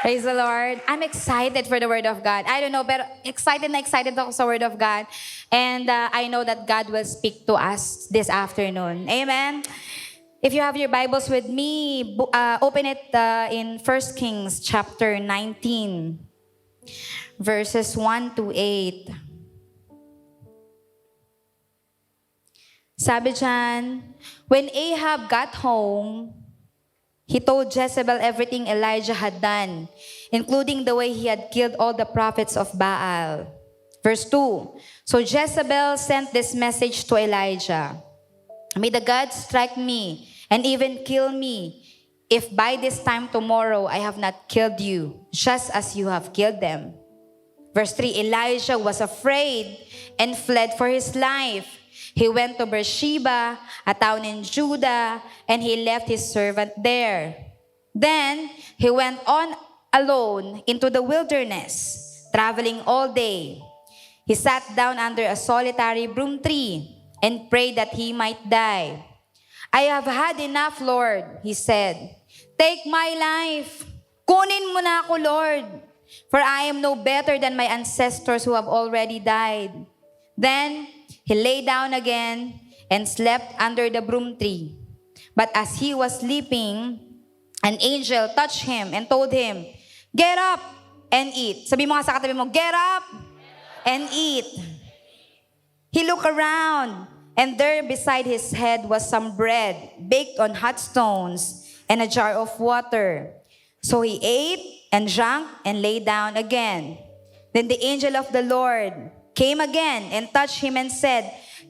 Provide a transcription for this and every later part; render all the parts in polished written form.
Praise the Lord. I'm excited for the Word of God. I don't know, pero excited na excited ako sa Word of God. And I know that God will speak to us this afternoon. Amen? If you have your Bibles with me, open it in 1 Kings chapter 19, verses 1 to 8. Sabi dyan, when Ahab got home, he told Jezebel everything Elijah had done, including the way he had killed all the prophets of Baal. Verse 2, so Jezebel sent this message to Elijah, may the gods strike me and even kill me if by this time tomorrow I have not killed you, just as you have killed them. Verse 3, Elijah was afraid and fled for his life. He went to Beersheba, a town in Judah, and he left his servant there. Then he went on alone into the wilderness, traveling all day. He sat down under a solitary broom tree and prayed that he might die. I have had enough, Lord, he said. Take my life. Kunin mo na ako, Lord, for I am no better than my ancestors who have already died. Then he lay down again and slept under the broom tree. But as he was sleeping, an angel touched him and told him, get up and eat. Sabi mo nga sa katabi mo, get up and eat. He looked around, and there beside his head was some bread baked on hot stones and a jar of water. So he ate and drank and lay down again. Then the angel of the Lord came again and touched him and said,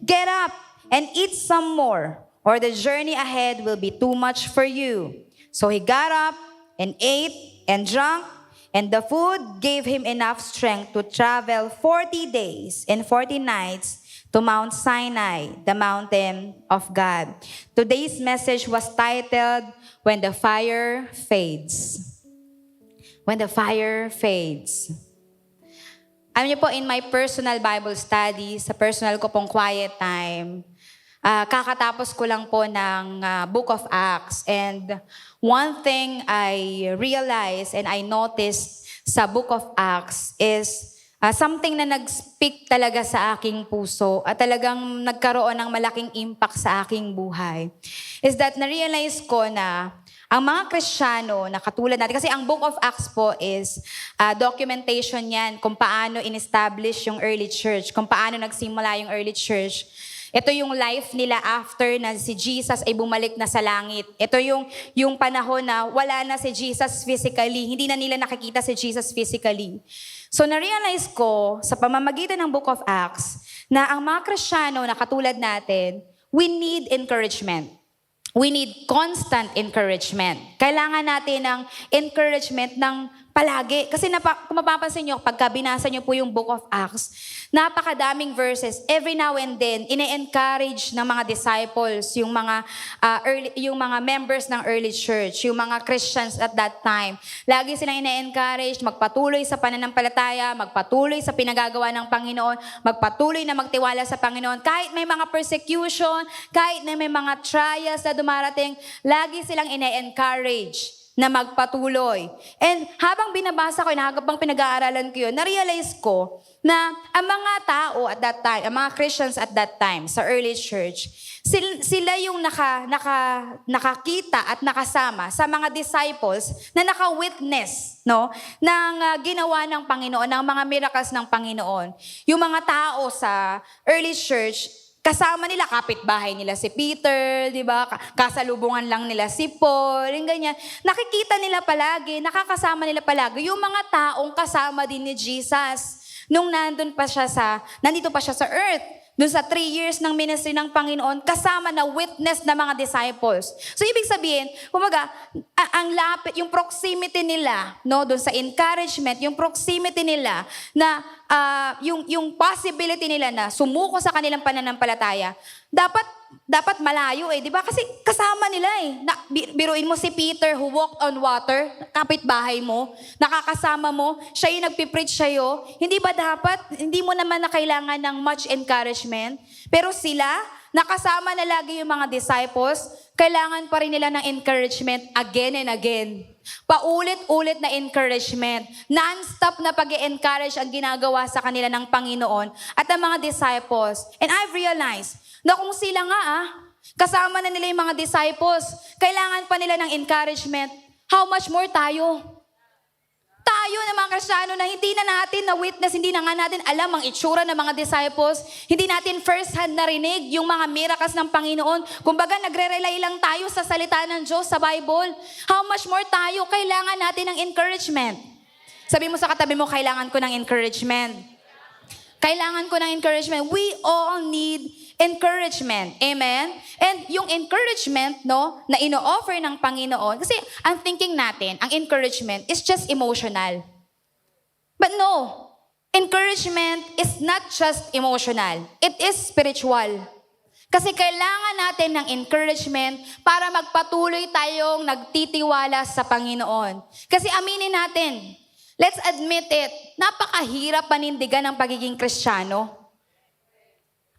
get up and eat some more, or the journey ahead will be too much for you. So he got up and ate and drank, and the food gave him enough strength to travel 40 days and 40 nights to Mount Sinai, the mountain of God. Today's message was titled, When the Fire Fades. When the Fire Fades. Alam niyo po, in my personal Bible study, sa personal ko pong quiet time, kakatapos ko lang po ng Book of Acts. And one thing I realized and I noticed sa Book of Acts is something na nag-speak talaga sa aking puso at talagang nagkaroon ng malaking impact sa aking buhay. Is that na-realize ko na ang mga Kristiyano na katulad natin, kasi ang Book of Acts po is documentation yan kung paano in-establish yung early church, kung paano nagsimula yung early church. Ito yung life nila after na si Jesus ay bumalik na sa langit. Ito yung panahon na wala na si Jesus physically. Hindi na nila nakikita si Jesus physically. So na-realize ko sa pamamagitan ng Book of Acts na ang mga Kristiyano na katulad natin, we need encouragement. We need constant encouragement. Kailangan natin ng encouragement ng palagi. Kasi kung mapapansin nyo, pagka binasa nyo po yung Book of Acts, napakadaming verses. Every now and then, ine-encourage ng mga disciples, yung mga members ng early church, yung mga Christians at that time. Lagi silang ine-encourage, magpatuloy sa pananampalataya, magpatuloy sa pinagagawa ng Panginoon, magpatuloy na magtiwala sa Panginoon. Kahit may mga persecution, kahit na may mga trials na dumarating, lagi silang ine-encourage na magpatuloy. And habang binabasa ko, habang pinag-aaralan ko yun, na-realize ko na ang mga tao at that time, ang mga Christians at that time, sa early church, sila yung nakakita at nakasama sa mga disciples na naka-witness, no, ng ginawa ng Panginoon, ng mga miracles ng Panginoon. Yung mga tao sa early church, kasama nila, kapitbahay nila si Peter, di ba? Kasalubungan lang nila si Paul, yung ganyan. Nakikita nila palagi, nakakasama nila palagi yung mga taong kasama din ni Jesus nung nandito pa siya sa earth. Doon sa 3 years ng ministry ng Panginoon, kasama na witness na mga disciples. So, ibig sabihin, kumaga, ang lapit, yung proximity nila, no, doon sa encouragement, yung proximity nila, na yung possibility nila na sumuko sa kanilang pananampalataya, dapat malayo di ba? Kasi kasama nila biruin mo si Peter who walked on water, kapitbahay mo, nakakasama mo, siya yung nagpipreach sa'yo. Hindi ba dapat, hindi mo naman na kailangan ng much encouragement, pero sila, nakasama na lagi yung mga disciples, kailangan pa rin nila ng encouragement again and again. Paulit-ulit na encouragement. Non-stop na pag-encourage ang ginagawa sa kanila ng Panginoon at ang mga disciples. And I've realized na kung sila nga kasama na nila yung mga disciples, kailangan pa nila ng encouragement, how much more tayo? Tayo na mga Kristiyano na hindi na natin na-witness, hindi na nga natin alam ang itsura ng mga disciples, hindi natin first hand narinig yung mga miracles ng Panginoon. Kumbaga, nagre-rely lang tayo sa salita ng Diyos sa Bible. How much more tayo, kailangan natin ng encouragement. Sabi mo sa katabi mo, kailangan ko ng encouragement. Kailangan ko ng encouragement. We all need encouragement. Amen? And yung encouragement, no, na ino-offer ng Panginoon, kasi ang thinking natin, ang encouragement is just emotional. But no, encouragement is not just emotional. It is spiritual. Kasi kailangan natin ng encouragement para magpatuloy tayong nagtitiwala sa Panginoon. Kasi aminin natin, let's admit it, napakahirap panindigan ng pagiging Kristiyano.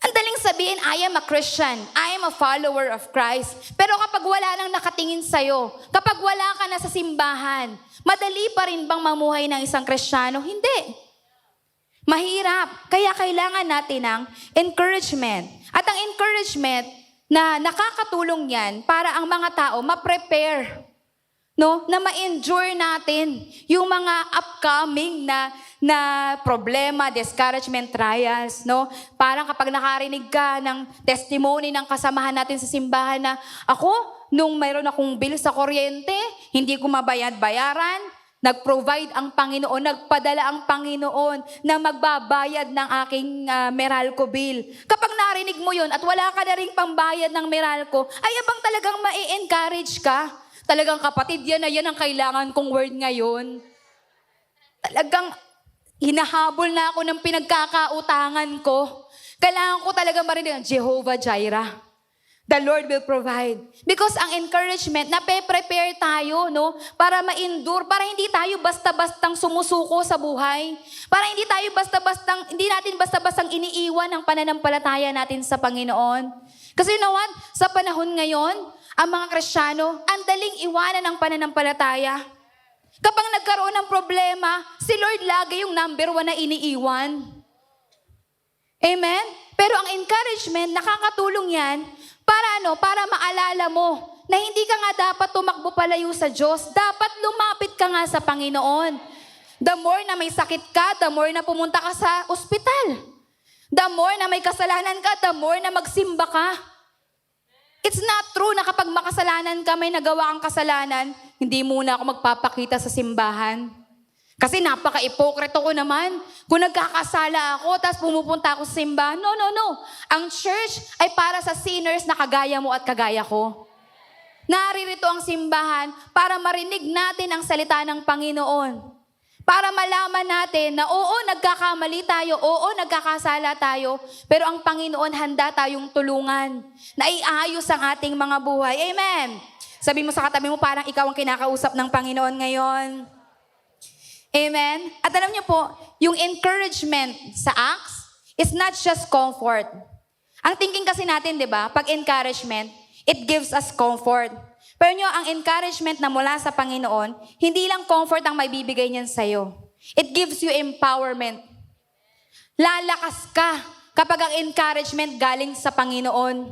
Ang daling sabihin, I am a Christian, I am a follower of Christ. Pero kapag wala nang nakatingin sa'yo, kapag wala ka na sa simbahan, madali pa rin bang mamuhay ng isang Kristiyano? Hindi. Mahirap. Kaya kailangan natin ng encouragement. At ang encouragement na nakakatulong yan para ang mga tao ma-prepare, no, na ma-endure natin yung mga upcoming na problema, discouragement, trials, no? Parang kapag nakarinig ka ng testimony ng kasamahan natin sa simbahan na, ako, nung mayroon akong bill sa kuryente, hindi ko mabayad-bayaran, nag-provide ang Panginoon, nagpadala ang Panginoon na magbabayad ng aking Meralco bill. Kapag narinig mo yun at wala ka na rin pambayad ng Meralco, ay abang talagang ma-encourage ka. Talagang kapatid, yan ang kailangan kong word ngayon. Talagang hinahabol na ako ng pinagkakautangan ko. Kailangan ko talaga marinig, Jehovah Jireh. The Lord will provide. Because ang encouragement, nape-prepare tayo, no? Para ma-endure, para hindi tayo basta-bastang sumusuko sa buhay. Para hindi natin basta-bastang iniiwan ang pananampalataya natin sa Panginoon. Kasi you know what? Sa panahon ngayon, ang mga Kristiyano, ang daling iwanan ng pananampalataya. Kapag nagkaroon ng problema, si Lord lagi yung number 1 na iniiwan. Amen? Pero ang encouragement, nakakatulong yan para maalala mo na hindi ka nga dapat tumakbo palayo sa Diyos. Dapat lumapit ka nga sa Panginoon. The more na may sakit ka, the more na pumunta ka sa ospital. The more na may kasalanan ka, the more na magsimba ka. It's not true na kapag makasalanan ka, may nagawa kang kasalanan, hindi muna ako magpapakita sa simbahan. Kasi napaka-ipokrito ko naman. Kung nagkakasala ako, tapos pumupunta ako sa simbahan. No. Ang church ay para sa sinners na kagaya mo at kagaya ko. Naririto ang simbahan para marinig natin ang salita ng Panginoon. Para malaman natin na oo, nagkakamali tayo, oo, nagkakasala tayo, pero ang Panginoon handa tayong tulungan na iayos ang ating mga buhay. Amen. Sabi mo sa katabi mo, parang ikaw ang kinakausap ng Panginoon ngayon. Amen. At alam niyo po, yung encouragement sa Acts is not just comfort. Ang thinking kasi natin, di ba, pag encouragement, it gives us comfort. Pero nyo, ang encouragement na mula sa Panginoon, hindi lang comfort ang may bibigay niyan sa'yo. It gives you empowerment. Lalakas ka kapag ang encouragement galing sa Panginoon.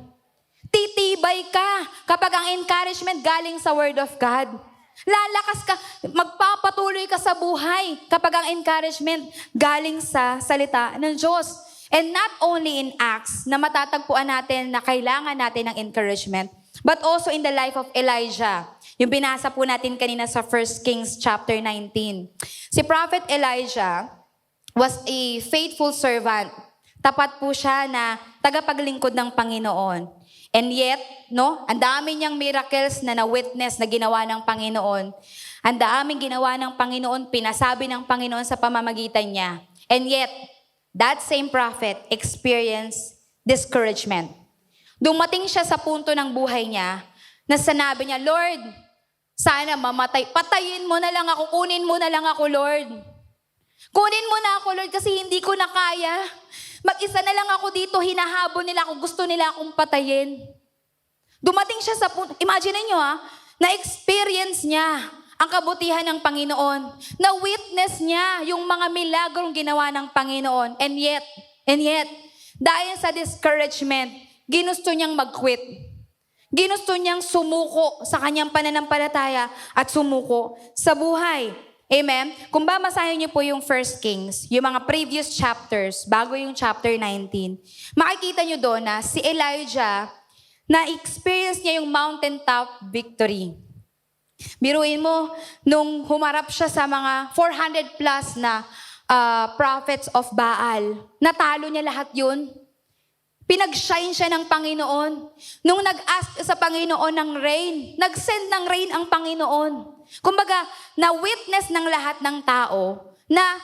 Titibay ka kapag ang encouragement galing sa Word of God. Lalakas ka, magpapatuloy ka sa buhay kapag ang encouragement galing sa salita ng Diyos. And not only in Acts na matatagpuan natin na kailangan natin ng encouragement, but also in the life of Elijah. Yung binasa po natin kanina sa 1 Kings chapter 19. Si Prophet Elijah was a faithful servant. Tapat po siya na tagapaglingkod ng Panginoon. And yet, no, ang dami niyang miracles na na-witness na ginawa ng Panginoon. Ang daming ginawa ng Panginoon, pinasabi ng Panginoon sa pamamagitan niya. And yet, that same prophet experienced discouragement. Dumating siya sa punto ng buhay niya na sanabi niya, Lord, sana mamatay. Patayin mo na lang ako, kunin mo na lang ako, Lord. Kunin mo na ako, Lord, kasi hindi ko na kaya. Mag-isa na lang ako dito, hinahabol nila ako, gusto nila akong patayin. Dumating siya sa punto, imagine niyo na-experience niya ang kabutihan ng Panginoon. Na-witness niya yung mga milagrong ginawa ng Panginoon. And yet, dahil sa discouragement, ginusto niyang mag-quit. Ginusto niyang sumuko sa kanyang pananampalataya at sumuko sa buhay. Amen? Kung babasahin niyo po yung 1 Kings, yung mga previous chapters, bago yung chapter 19, makikita niyo doon na si Elijah, na-experience niya yung mountaintop victory. Biruin mo, nung humarap siya sa mga 400 plus na prophets of Baal, natalo niya lahat yun. Pinag-shine siya ng Panginoon. Nung nag-ask sa Panginoon ng rain, nag-send ng rain ang Panginoon. Kumbaga, na-witness ng lahat ng tao na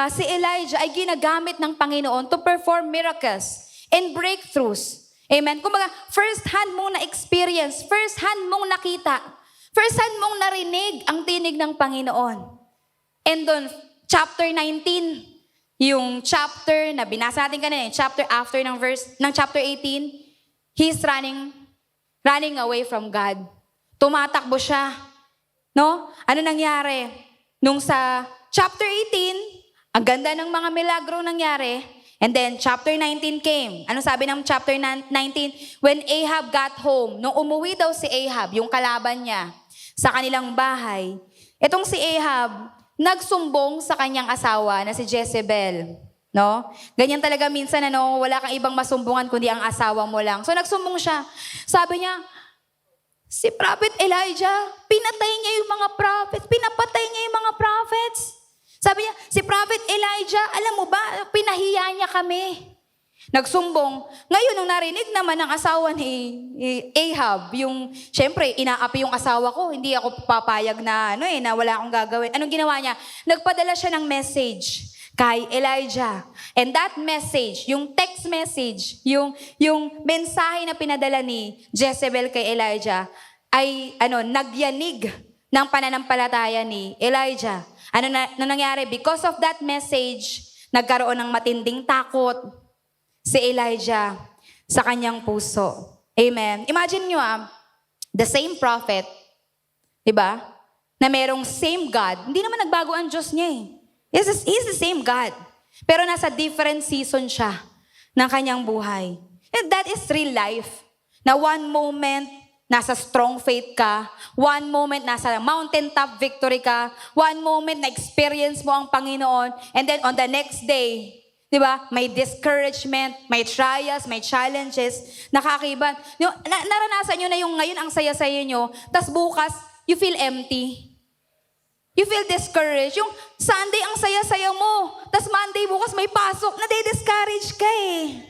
si Elijah ay ginagamit ng Panginoon to perform miracles and breakthroughs. Amen? Kumbaga, first hand mong na-experience, first hand mong nakita, first hand mong narinig ang tinig ng Panginoon. And doon, chapter 19, yung chapter na binasa natin kanina, yung chapter after ng chapter 18, he's running away from God. Tumatakbo siya. No? Ano nangyari? Nung sa chapter 18, ang ganda ng mga milagro nangyari. And then chapter 19 came. Ano sabi ng chapter 19? When Ahab got home, nung umuwi daw si Ahab, yung kalaban niya, sa kanilang bahay, itong si Ahab, nagsumbong sa kanyang asawa na si Jezebel. No? Ganyan talaga minsan, wala kang ibang masumbungan kundi ang asawa mo lang. So nagsumbong siya. Sabi niya, si Prophet Elijah, pinatay niya yung mga prophets. Pinapatay niya yung mga prophets. Sabi niya, si Prophet Elijah, alam mo ba, pinahiya niya kami. Nagsumbong. Ngayon, nung narinig naman ng asawa ni Ahab, syempre, inaapi yung asawa ko, hindi ako papayag na, na wala akong gagawin. Anong ginawa niya? Nagpadala siya ng message kay Elijah. And that message, yung text message, yung mensahe na pinadala ni Jezebel kay Elijah, ay, nagyanig ng pananampalataya ni Elijah. Ano nangyari? Because of that message, nagkaroon ng matinding takot si Elijah sa kanyang puso. Amen. Imagine nyo the same prophet, diba? Na merong same God. Hindi naman nagbago ang Diyos niya eh. He's the same God. Pero nasa different season siya ng kanyang buhay. And that is real life. Na one moment, nasa strong faith ka. One moment, nasa mountaintop victory ka. One moment, na-experience mo ang Panginoon. And then on the next day, diba? May discouragement, may trials, may challenges, nakakakiban. Naranasan nyo na yung ngayon ang saya-saya nyo, tas bukas, you feel empty. You feel discouraged. Yung Sunday ang saya-saya mo, tas Monday bukas may pasok, nade-discourage ka eh.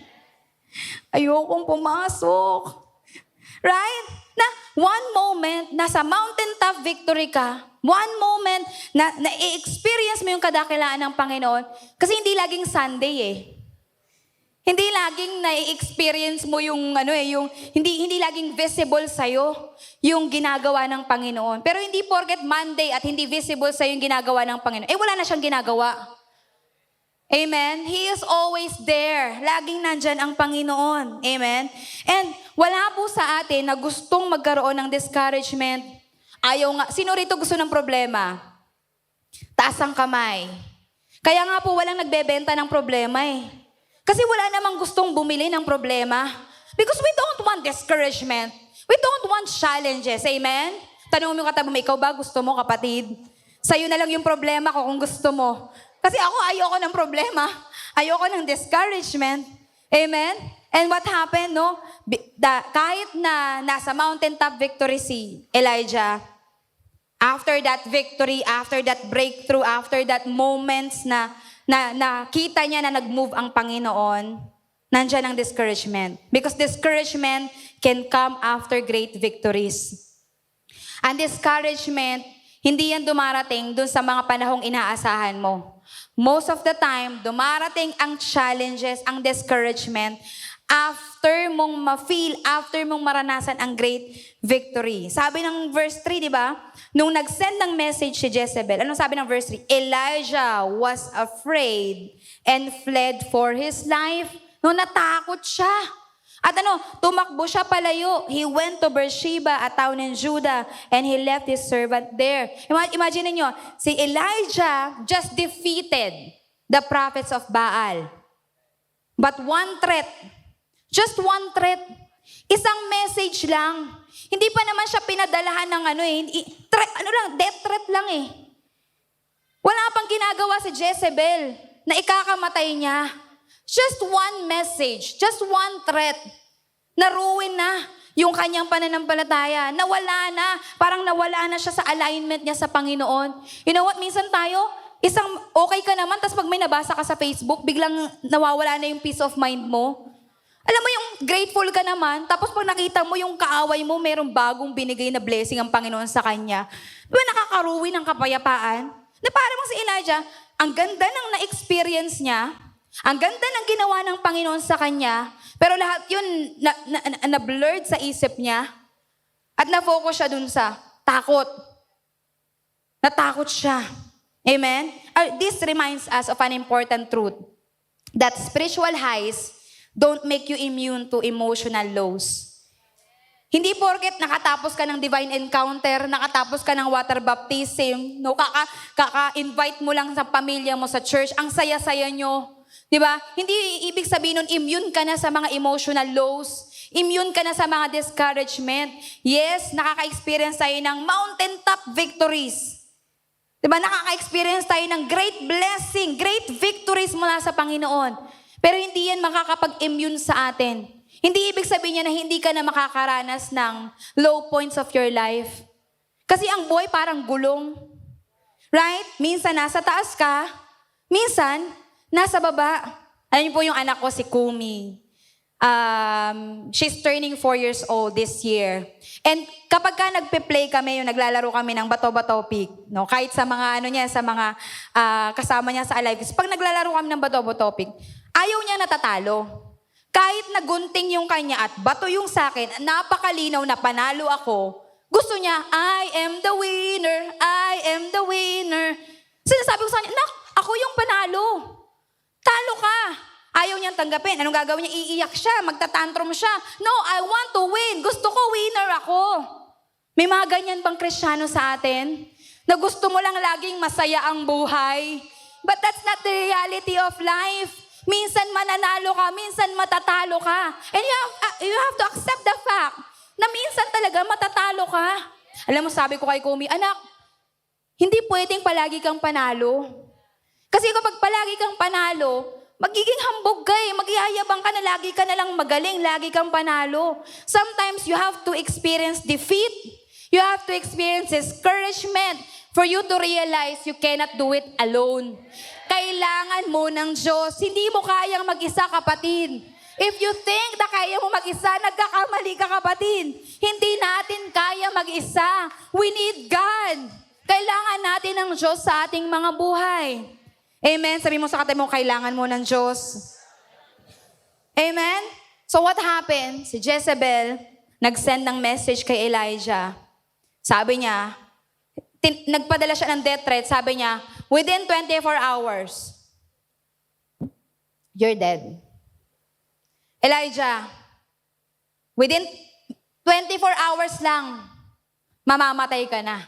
Ayokong pumasok. Right? Na one moment, nasa mountaintop victory ka, one moment na i-experience mo yung kadakilaan ng Panginoon. Kasi hindi laging Sunday eh. Hindi laging na-experience mo yung hindi laging visible sa'yo yung ginagawa ng Panginoon. Pero hindi porket Monday at hindi visible sa'yo yung ginagawa ng Panginoon. Wala na siyang ginagawa. Amen? He is always there. Laging nandyan ang Panginoon. Amen? And wala po sa atin na gustong magkaroon ng discouragement. Ayaw nga. Sino rito gusto ng problema? Taas ang kamay. Kaya nga po walang nagbebenta ng problema eh. Kasi wala namang gustong bumili ng problema. Because we don't want discouragement. We don't want challenges. Amen? Tanong mo yung katabi mo, ikaw ba gusto mo kapatid? Sa'yo na lang yung problema ko kung gusto mo. Kasi ako ayoko ng problema. Ayoko ng discouragement. Amen? And what happened, no? Kahit na nasa mountaintop victory si Elijah, after that victory, after that breakthrough, after that moments na nakita niya na nag-move ang Panginoon, nandiyan ang discouragement. Because discouragement can come after great victories. Ang discouragement, hindi yan dumarating dun sa mga panahong inaasahan mo. Most of the time, dumarating ang challenges, ang discouragement, after mong ma-feel, after mong maranasan ang great victory. Sabi ng verse 3, di ba? Nung nag-send ng message si Jezebel, anong sabi ng verse 3? Elijah was afraid and fled for his life. No, natakot siya. At tumakbo siya palayo. He went to Beersheba, a town in Judah, and he left his servant there. Imagine niyo, si Elijah just defeated the prophets of Baal. But one threat, just one threat, isang message lang. Hindi pa naman siya pinadalahan ng death threat lang eh. Wala pang ginagawa si Jezebel na ikakamatay niya. Just one message, just one threat. Naruin na yung kanyang pananampalataya. Nawala na. Parang nawala na siya sa alignment niya sa Panginoon. You know what? Minsan tayo, okay ka naman, tapos pag may nabasa ka sa Facebook, biglang nawawala na yung peace of mind mo. Alam mo yung grateful ka naman, tapos pag nakita mo yung kaaway mo, merong bagong binigay na blessing ang Panginoon sa kanya. Diba nakakaruwi ng kapayapaan? Na parang si Elijah, ang ganda ng na-experience niya, ang ganda ng ginawa ng Panginoon sa kanya, pero lahat yun na-blurred sa isip niya at na-focus siya dun sa takot. Natakot siya. Amen? This reminds us of an important truth, that spiritual highs don't make you immune to emotional lows. Hindi porket nakatapos ka ng divine encounter, nakatapos ka ng water baptism, kaka-invite mo lang sa pamilya mo sa church, ang saya-saya nyo. Diba? Hindi ibig sabihin nun, immune ka na sa mga emotional lows, immune ka na sa mga discouragement. Yes, nakaka-experience tayo ng mountaintop victories. Diba? Nakaka-experience tayo ng great blessing, great victories mula sa Panginoon. Pero hindi yan makakapag-immune sa atin. Hindi ibig sabihin niya na hindi ka na makakaranas ng low points of your life. Kasi ang buhay parang gulong. Right? Minsan nasa taas ka, minsan nasa baba. Alam niyo po yung anak ko, si Kumi. She's turning 4 years old this year. And kapag ka nagpe-play kami, yung naglalaro kami ng bato-bato pick, no? Kahit sa mga sa mga kasama niya sa Alive, pag naglalaro kami ng bato-bato pick, ayaw niya natatalo. Kahit nagunting yung kanya at bato yung sa akin, napakalinaw na panalo ako, gusto niya, I am the winner, I am the winner. Sinasabi ko sa kanya, nak, ako yung panalo. Talo ka. Ayaw niyang tanggapin. Anong gagawin niya? Iiyak siya, magtatantrum siya. No, I want to win. Gusto ko, winner ako. May mga ganyan bang Kristiyano sa atin? Na gusto mo lang laging masaya ang buhay. But that's not the reality of life. Minsan mananalo ka, minsan matatalo ka. And you have to accept the fact na minsan talaga matatalo ka. Alam mo, sabi ko kay Kumi, anak, hindi pwedeng palagi kang panalo. Kasi kapag palagi kang panalo, magiging hambog ka eh. Magyayabang ka na lagi ka na lang magaling, lagi kang panalo. Sometimes you have to experience defeat. You have to experience discouragement for you to realize you cannot do it alone. Kailangan mo ng Diyos. Hindi mo kayang mag-isa, kapatid. If you think na kaya mo mag-isa, nagkakamali ka, kapatid. Hindi natin kaya mag-isa. We need God. Kailangan natin ng Diyos sa ating mga buhay. Amen? Sabi mo sa katabi mo, kailangan mo ng Diyos. Amen? So what happened? Si Jezebel, nag-send ng message kay Elijah. Sabi niya, nagpadala siya ng death threat. Sabi niya, within 24 hours, you're dead. Elijah, within 24 hours lang, mamamatay ka na.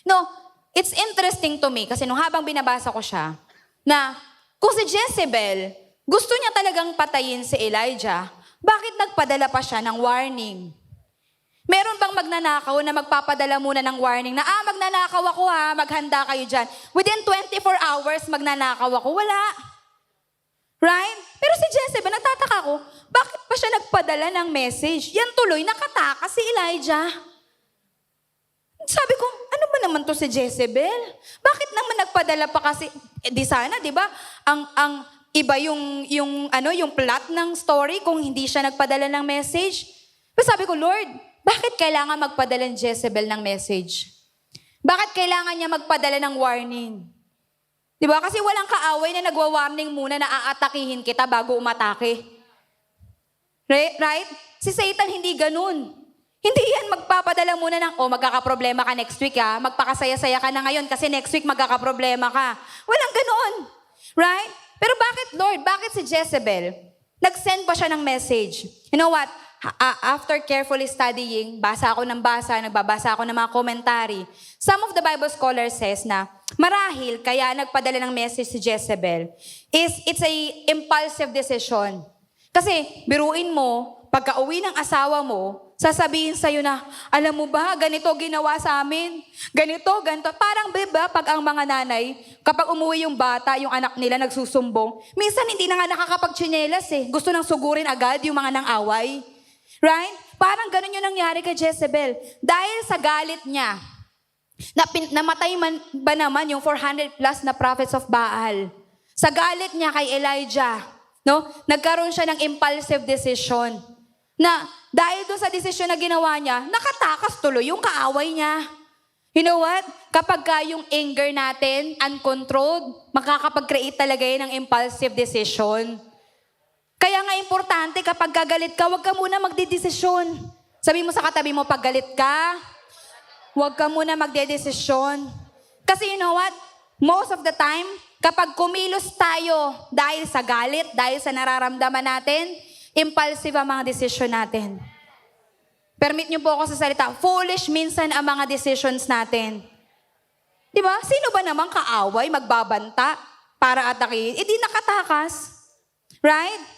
No, it's interesting to me kasi nung habang binabasa ko siya, na kung si Jezebel, gusto niya talagang patayin si Elijah, bakit nagpadala pa siya ng warning? Meron bang magnanakaw na magpapadala muna ng warning na, magnanakaw ako ha, maghanda kayo dyan. Within 24 hours, magnanakaw ako. Wala. Right? Pero si Jezebel, natataka ko, bakit pa siya nagpadala ng message? Yan tuloy, nakatakas si Elijah. Sabi ko, ano ba naman to si Jezebel? Bakit naman nagpadala pa kasi, di sana, di ba? Ang iba yung plot ng story kung hindi siya nagpadala ng message. Pero sabi ko, Lord, bakit kailangan magpadala ng Jezebel ng message? Bakit kailangan niya magpadala ng warning? Di ba? Kasi walang kaaway na nagwa-warning muna na aatakihin kita bago umatake. Right? Si Satan hindi ganun. Hindi yan magpapadala muna ng, magkakaproblema ka next week magpakasaya-saya ka na ngayon kasi next week magkakaproblema ka. Walang ganoon. Right? Pero bakit, Lord? Bakit si Jezebel? Nag-send pa siya ng message. You know what? After carefully studying, nagbabasa ako ng mga commentary. Some of the Bible scholars says na marahil kaya nagpadala ng message si Jezebel is it's a impulsive decision. Kasi biruin mo, pagka-uwi ng asawa mo, sasabihin sa'yo na, alam mo ba, ganito ginawa sa amin. Ganito. Parang pag ang mga nanay, kapag umuwi yung bata, yung anak nila nagsusumbong, minsan hindi na nga nakakapagtsinelas Gusto nang sugurin agad yung mga nang-away. Right? Parang ganun yung nangyari kay Jezebel. Dahil sa galit niya, namatay ba naman yung 400 plus na prophets of Baal? Sa galit niya kay Elijah, nagkaroon siya ng impulsive decision. Na dahil doon sa desisyon na ginawa niya, nakatakas tuloy yung kaaway niya. You know what? Kapag yung anger natin, uncontrolled, makakapag-create talaga yun ng impulsive decision. Kaya nga importante, kapag gagalit ka, huwag ka muna magdedesisyon. Sabi mo sa katabi mo, pag galit ka, huwag ka muna magdedesisyon. Kasi you know what? Most of the time, kapag kumilos tayo dahil sa galit, dahil sa nararamdaman natin, impulsive ang mga desisyon natin. Permit niyo po ako sa salita, foolish minsan ang mga decisions natin. Diba? Sino ba naman kaaway, magbabanta para atakihin? Di nakatakas. Right?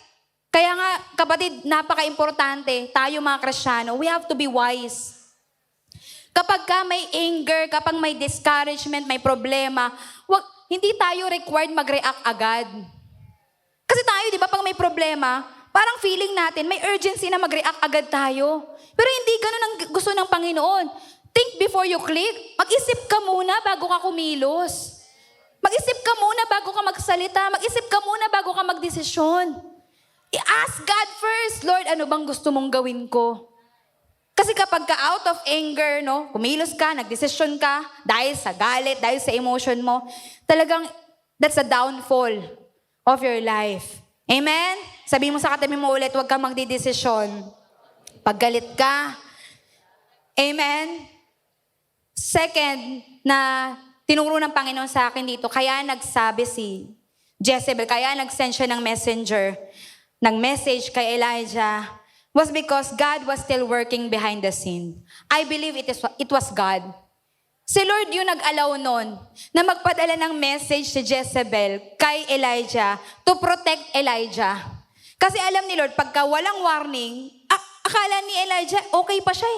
Kaya nga, kapatid, napaka-importante, tayo mga Kristiyano, we have to be wise. Kapag may anger, kapag may discouragement, may problema, hindi tayo required mag-react agad. Kasi tayo, di ba, pag may problema, parang feeling natin, may urgency na mag-react agad tayo. Pero hindi ganun ang gusto ng Panginoon. Think before you click. Mag-isip ka muna bago ka kumilos. Mag-isip ka muna bago ka magsalita. Mag-isip ka muna bago ka magdesisyon. I-ask God first, Lord, ano bang gusto mong gawin ko? Kasi kapag ka out of anger, kumilos ka, nagdesisyon ka, dahil sa galit, dahil sa emotion mo, talagang that's a downfall of your life. Amen? Sabi mo sa katabi mo ulit, huwag kang magdidesisyon. Pag galit ka. Amen? Second, na tinuro ng Panginoon sa akin dito, kaya nagsabi si Jezebel, kaya nagsend siya ng messenger, ng message kay Elijah, was because God was still working behind the scene. I believe it was God. Si Lord yung nag-allow nun na magpadala ng message si Jezebel kay Elijah to protect Elijah. Kasi alam ni Lord, pagka walang warning, akala ni Elijah, okay pa siya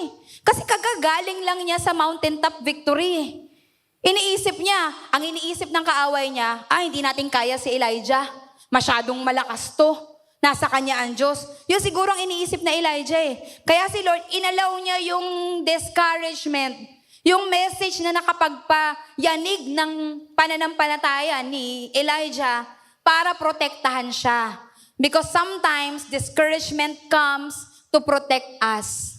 Kasi kagagaling lang niya sa mountaintop victory Iniisip niya, ang iniisip ng kaaway niya, hindi natin kaya si Elijah. Masyadong malakas to. Nasa kanya ang Diyos. Yun siguro ang iniisip na Elijah Kaya si Lord, inalaw niya yung discouragement, yung message na nakapagpayanig ng pananampalataya ni Elijah para protektahan siya. Because sometimes discouragement comes to protect us.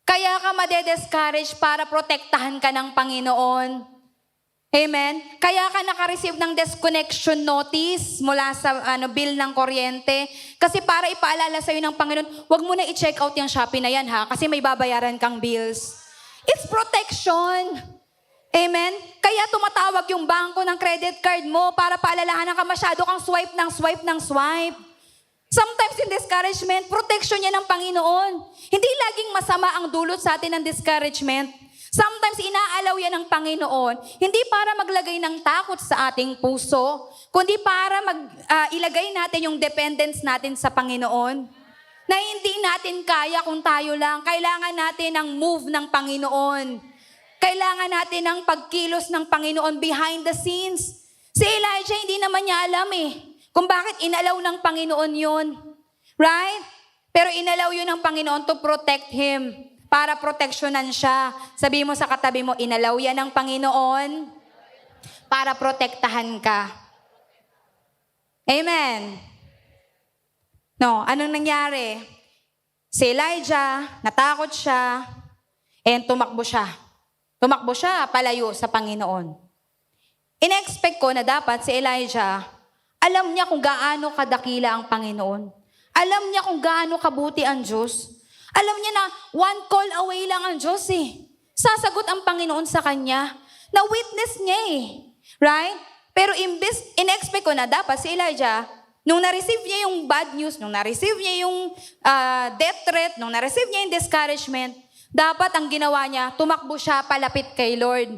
Kaya ka madediscourage para protektahan ka ng Panginoon. Amen? Kaya ka naka-receive ng disconnection notice mula sa bill ng kuryente. Kasi para ipaalala sa'yo ng Panginoon, huwag mo na i-check out yung Shopee na yan kasi may babayaran kang bills. It's protection. Amen? Kaya tumatawag yung bangko ng credit card mo para paalalahanan ka masyado kang swipe ng swipe ng swipe. Sometimes in discouragement, protection yan ng Panginoon. Hindi laging masama ang dulot sa atin ng discouragement. Sometimes inaalaw yan ng Panginoon, hindi para maglagay ng takot sa ating puso, kundi para ilagay natin yung dependence natin sa Panginoon. Na hindi natin kaya kung tayo lang. Kailangan natin ng move ng Panginoon. Kailangan natin ng pagkilos ng Panginoon behind the scenes. Si Elijah, hindi naman niya alam kung bakit inalaw ng Panginoon yun. Right? Pero inalaw yun ng Panginoon to protect him. Para proteksyonan siya. Sabi mo sa katabi mo, inalaw yan ng Panginoon para protektahan ka. Amen. No, anong nangyari? Si Elijah, natakot siya, and tumakbo siya. Tumakbo siya palayo sa Panginoon. In-expect ko na dapat si Elijah, alam niya kung gaano kadakila ang Panginoon. Alam niya kung gaano kabuti ang Diyos. Alam niya na one call away lang ang Diyos eh. Sasagot ang Panginoon sa kanya. Na-witness niya eh. Right? Pero in-expect ko na dapat si Elijah, nung na-receive niya yung bad news, nung na-receive niya yung death threat, nung na-receive niya yung discouragement, dapat ang ginawa niya, tumakbo siya palapit kay Lord.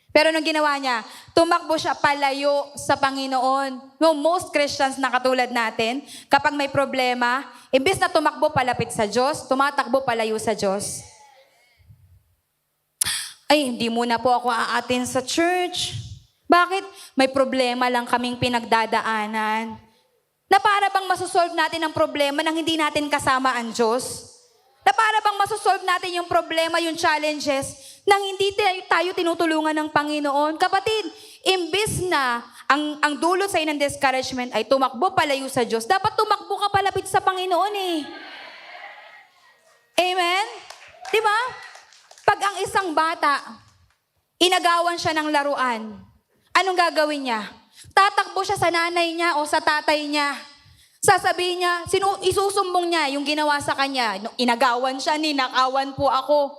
Pero nung ginawa niya, tumakbo siya palayo sa Panginoon. No, most Christians na katulad natin, kapag may problema, imbes na tumakbo palapit sa Diyos, tumatakbo palayo sa Diyos. Ay, hindi muna po ako aatin sa church. Bakit? May problema lang kaming pinagdadaanan. Na para bang masosolve natin ang problema nang hindi natin kasama ang Diyos? Na para bang masosolve natin yung problema, yung challenges, nang hindi tayo tinutulungan ng Panginoon? Kapatid, imbis na ang dulot sa ng discouragement ay tumakbo palayo sa Diyos, dapat tumakbo ka palapit sa Panginoon eh. Amen? Diba? Pag ang isang bata, inagawan siya ng laruan, anong gagawin niya? Tatakbo siya sa nanay niya o sa tatay niya. Sasabihin niya, isusumbong niya yung ginawa sa kanya. Inagawan siya, ninakawan po ako.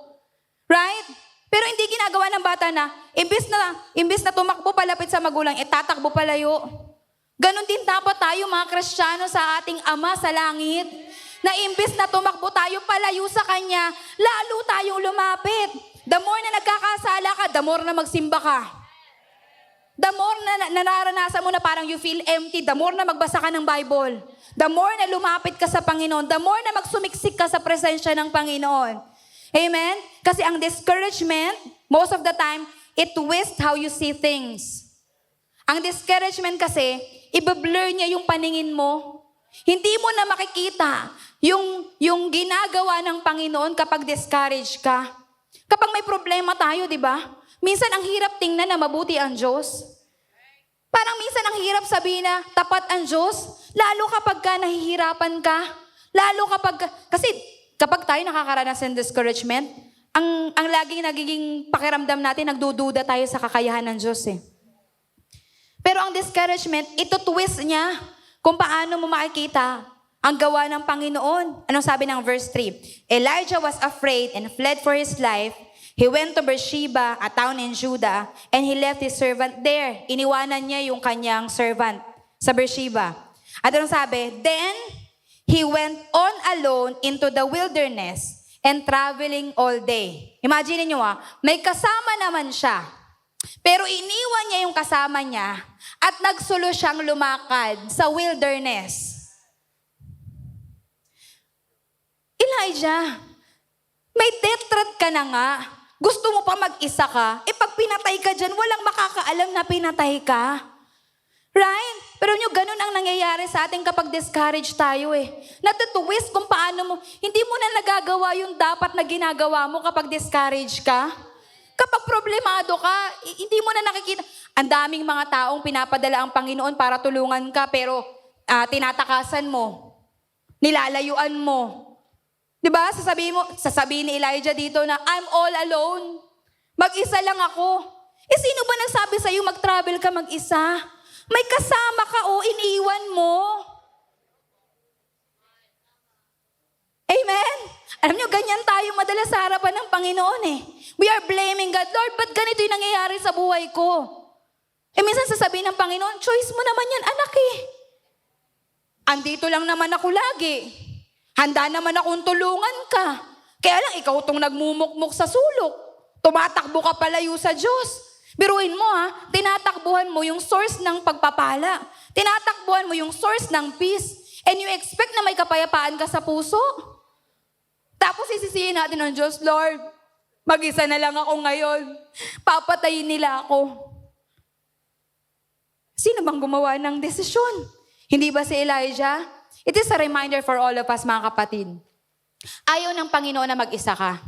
Right? Pero hindi ginagawa ng bata na, imbis na tumakbo palapit sa magulang, tatakbo palayo. Ganon din dapat tayo mga Kristiyano sa ating Ama sa langit. Na imbis na tumakbo tayo palayo sa Kanya, lalo tayong lumapit. The more na nagkakasala ka, the more na magsimba ka. The more na nararanasan mo na parang you feel empty, the more na magbasa ka ng Bible. The more na lumapit ka sa Panginoon, the more na magsumiksik ka sa presensya ng Panginoon. Amen? Kasi ang discouragement, most of the time, it twists how you see things. Ang discouragement kasi, ibablur niya yung paningin mo. Hindi mo na makikita yung ginagawa ng Panginoon kapag discouraged ka. Kapag may problema tayo, di ba? Minsan ang hirap tingnan na mabuti ang Diyos. Parang minsan ang hirap sabihin na tapat ang Diyos, lalo kapag ka nahihirapan ka. Lalo kasi kapag tayo nakakaranas ng discouragement, ang laging nagiging pakiramdam natin, nagdududa tayo sa kakayahan ng Diyos eh. Pero ang discouragement, ito twist niya kung paano mo makikita ang gawa ng Panginoon. Anong sabi ng verse 3? Elijah was afraid and fled for his life. He went to Beersheba, a town in Judah, and he left his servant there. Iniwanan niya yung kanyang servant sa Beersheba. At anong sabi? Then, he went on alone into the wilderness and traveling all day. Imagine niyo may kasama naman siya. Pero iniwan niya yung kasama niya at nagsulo siyang lumakad sa wilderness. Elijah, may death threat ka na nga. Gusto mo pa mag-isa ka? Pag pinatay ka dyan, walang makakaalam na pinatay ka. Right? Pero ganun ang nangyayari sa atin kapag discouraged tayo eh. Natutuwis kung paano mo, hindi mo na nagagawa yung dapat na ginagawa mo kapag discouraged ka. Kapag problemado ka, hindi mo na nakikita. Ang daming mga taong pinapadala ang Panginoon para tulungan ka, pero tinatakasan mo. Nilalayuan mo. Diba? Sasabihin ni Elijah dito na, I'm all alone. Mag-isa lang ako. Sino ba nagsabi sa'yo mag-travel ka mag-isa? May kasama ka iniwan mo. Amen? Alam nyo, ganyan tayo madalas sa harapan ng Panginoon eh. We are blaming God. Lord, ba't ganito yung nangyayari sa buhay ko? Minsan sasabihin ng Panginoon, choice mo naman yan, anak eh. Andito lang naman ako lagi. Handa naman akong tulungan ka. Kaya lang, ikaw tong nagmumukmuk sa sulok. Tumatakbo ka palayo sa Diyos. Biruin mo tinatakbuhan mo yung source ng pagpapala. Tinatakbuhan mo yung source ng peace. And you expect na may kapayapaan ka sa puso. Tapos isisihin natin ng Diyos, Lord, mag-isa na lang ako ngayon. Papatayin nila ako. Sino bang gumawa ng desisyon? Hindi ba si Elijah? It is a reminder for all of us, mga kapatid. Ayaw ng Panginoon na mag-isa ka.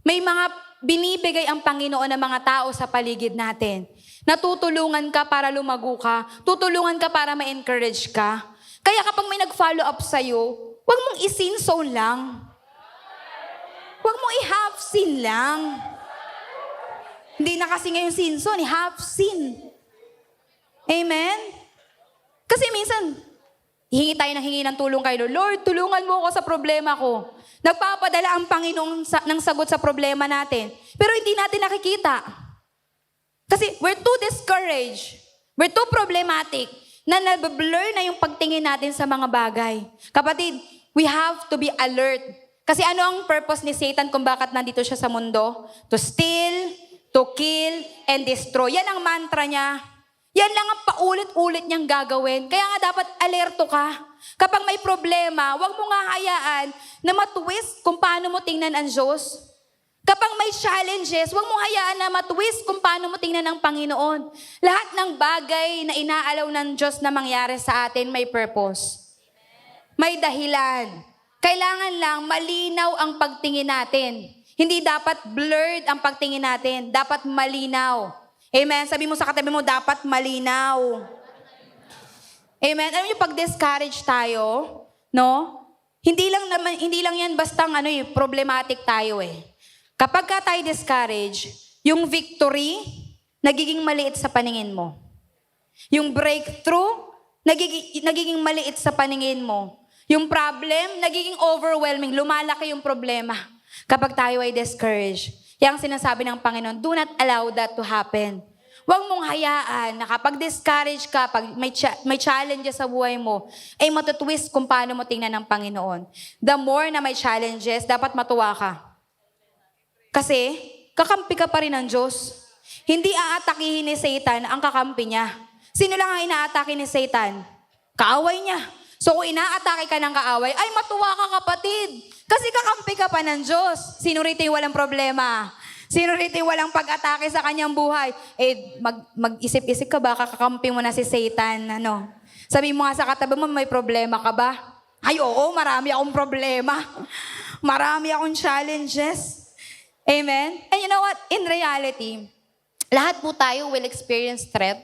May mga binibigay ang Panginoon ng mga tao sa paligid natin. Natutulungan ka para lumago ka. Tutulungan ka para ma-encourage ka. Kaya kapag may nag-follow up sa'yo, huwag mong i-sin zone lang. Huwag mong i-half sin lang. Hindi na kasi ngayon sin zone, half sin. Amen? Kasi minsan, hingi ng tulong kay Lord. Lord, tulungan mo ako sa problema ko. Nagpapadala ang Panginoon ng sagot sa problema natin. Pero hindi natin nakikita. Kasi we're too discouraged. We're too problematic na nablur na yung pagtingin natin sa mga bagay. Kapatid, we have to be alert. Kasi ano ang purpose ni Satan kung bakit nandito siya sa mundo? To steal, to kill, and destroy. Yan ang mantra niya. Yan lang ang paulit-ulit niyang gagawin. Kaya nga dapat alerto ka. Kapag may problema, huwag mo nga hayaan na matwist kung paano mo tingnan ang Diyos. Kapag may challenges, huwag mo hayaan na matwist kung paano mo tingnan ang Panginoon. Lahat ng bagay na inaalaw ng Diyos na mangyari sa atin may purpose. May dahilan. Kailangan lang malinaw ang pagtingin natin. Hindi dapat blurred ang pagtingin natin. Dapat malinaw. Amen? Sabi mo sa katabi mo, dapat malinaw. Amen? Alam niyo, pag discourage tayo, no? Hindi lang yan bastang problematic tayo eh. Kapag ka tayo discourage, yung victory, nagiging maliit sa paningin mo. Yung breakthrough, nagiging maliit sa paningin mo. Yung problem, nagiging overwhelming. Lumalaki yung problema. Kapag tayo ay discouraged. Yang sinasabi ng Panginoon, do not allow that to happen. Huwag mong hayaan na kapag discourage ka, pag may challenges sa buhay mo, ay matutwist kung paano mo tingnan ng Panginoon. The more na may challenges, dapat matuwa ka. Kasi, kakampi ka pa rin ng Diyos. Hindi aatakihin ni Satan ang kakampi niya. Sino lang ang inaatake ni Satan? Kaaway niya. So kung inaatake ka ng kaaway, ay matuwa ka kapatid. Kasi kakampi ka pa ng Diyos. Sino rito yung walang problema? Sino rito yung walang pag-atake sa kanyang buhay? Mag-isip-isip ka ba, kakakampi mo na si Satan, Sabi mo nga sa katabi mo, may problema ka ba? Ay oo, marami akong problema. Marami akong challenges. Amen? And you know what? In reality, lahat po tayo will experience threat.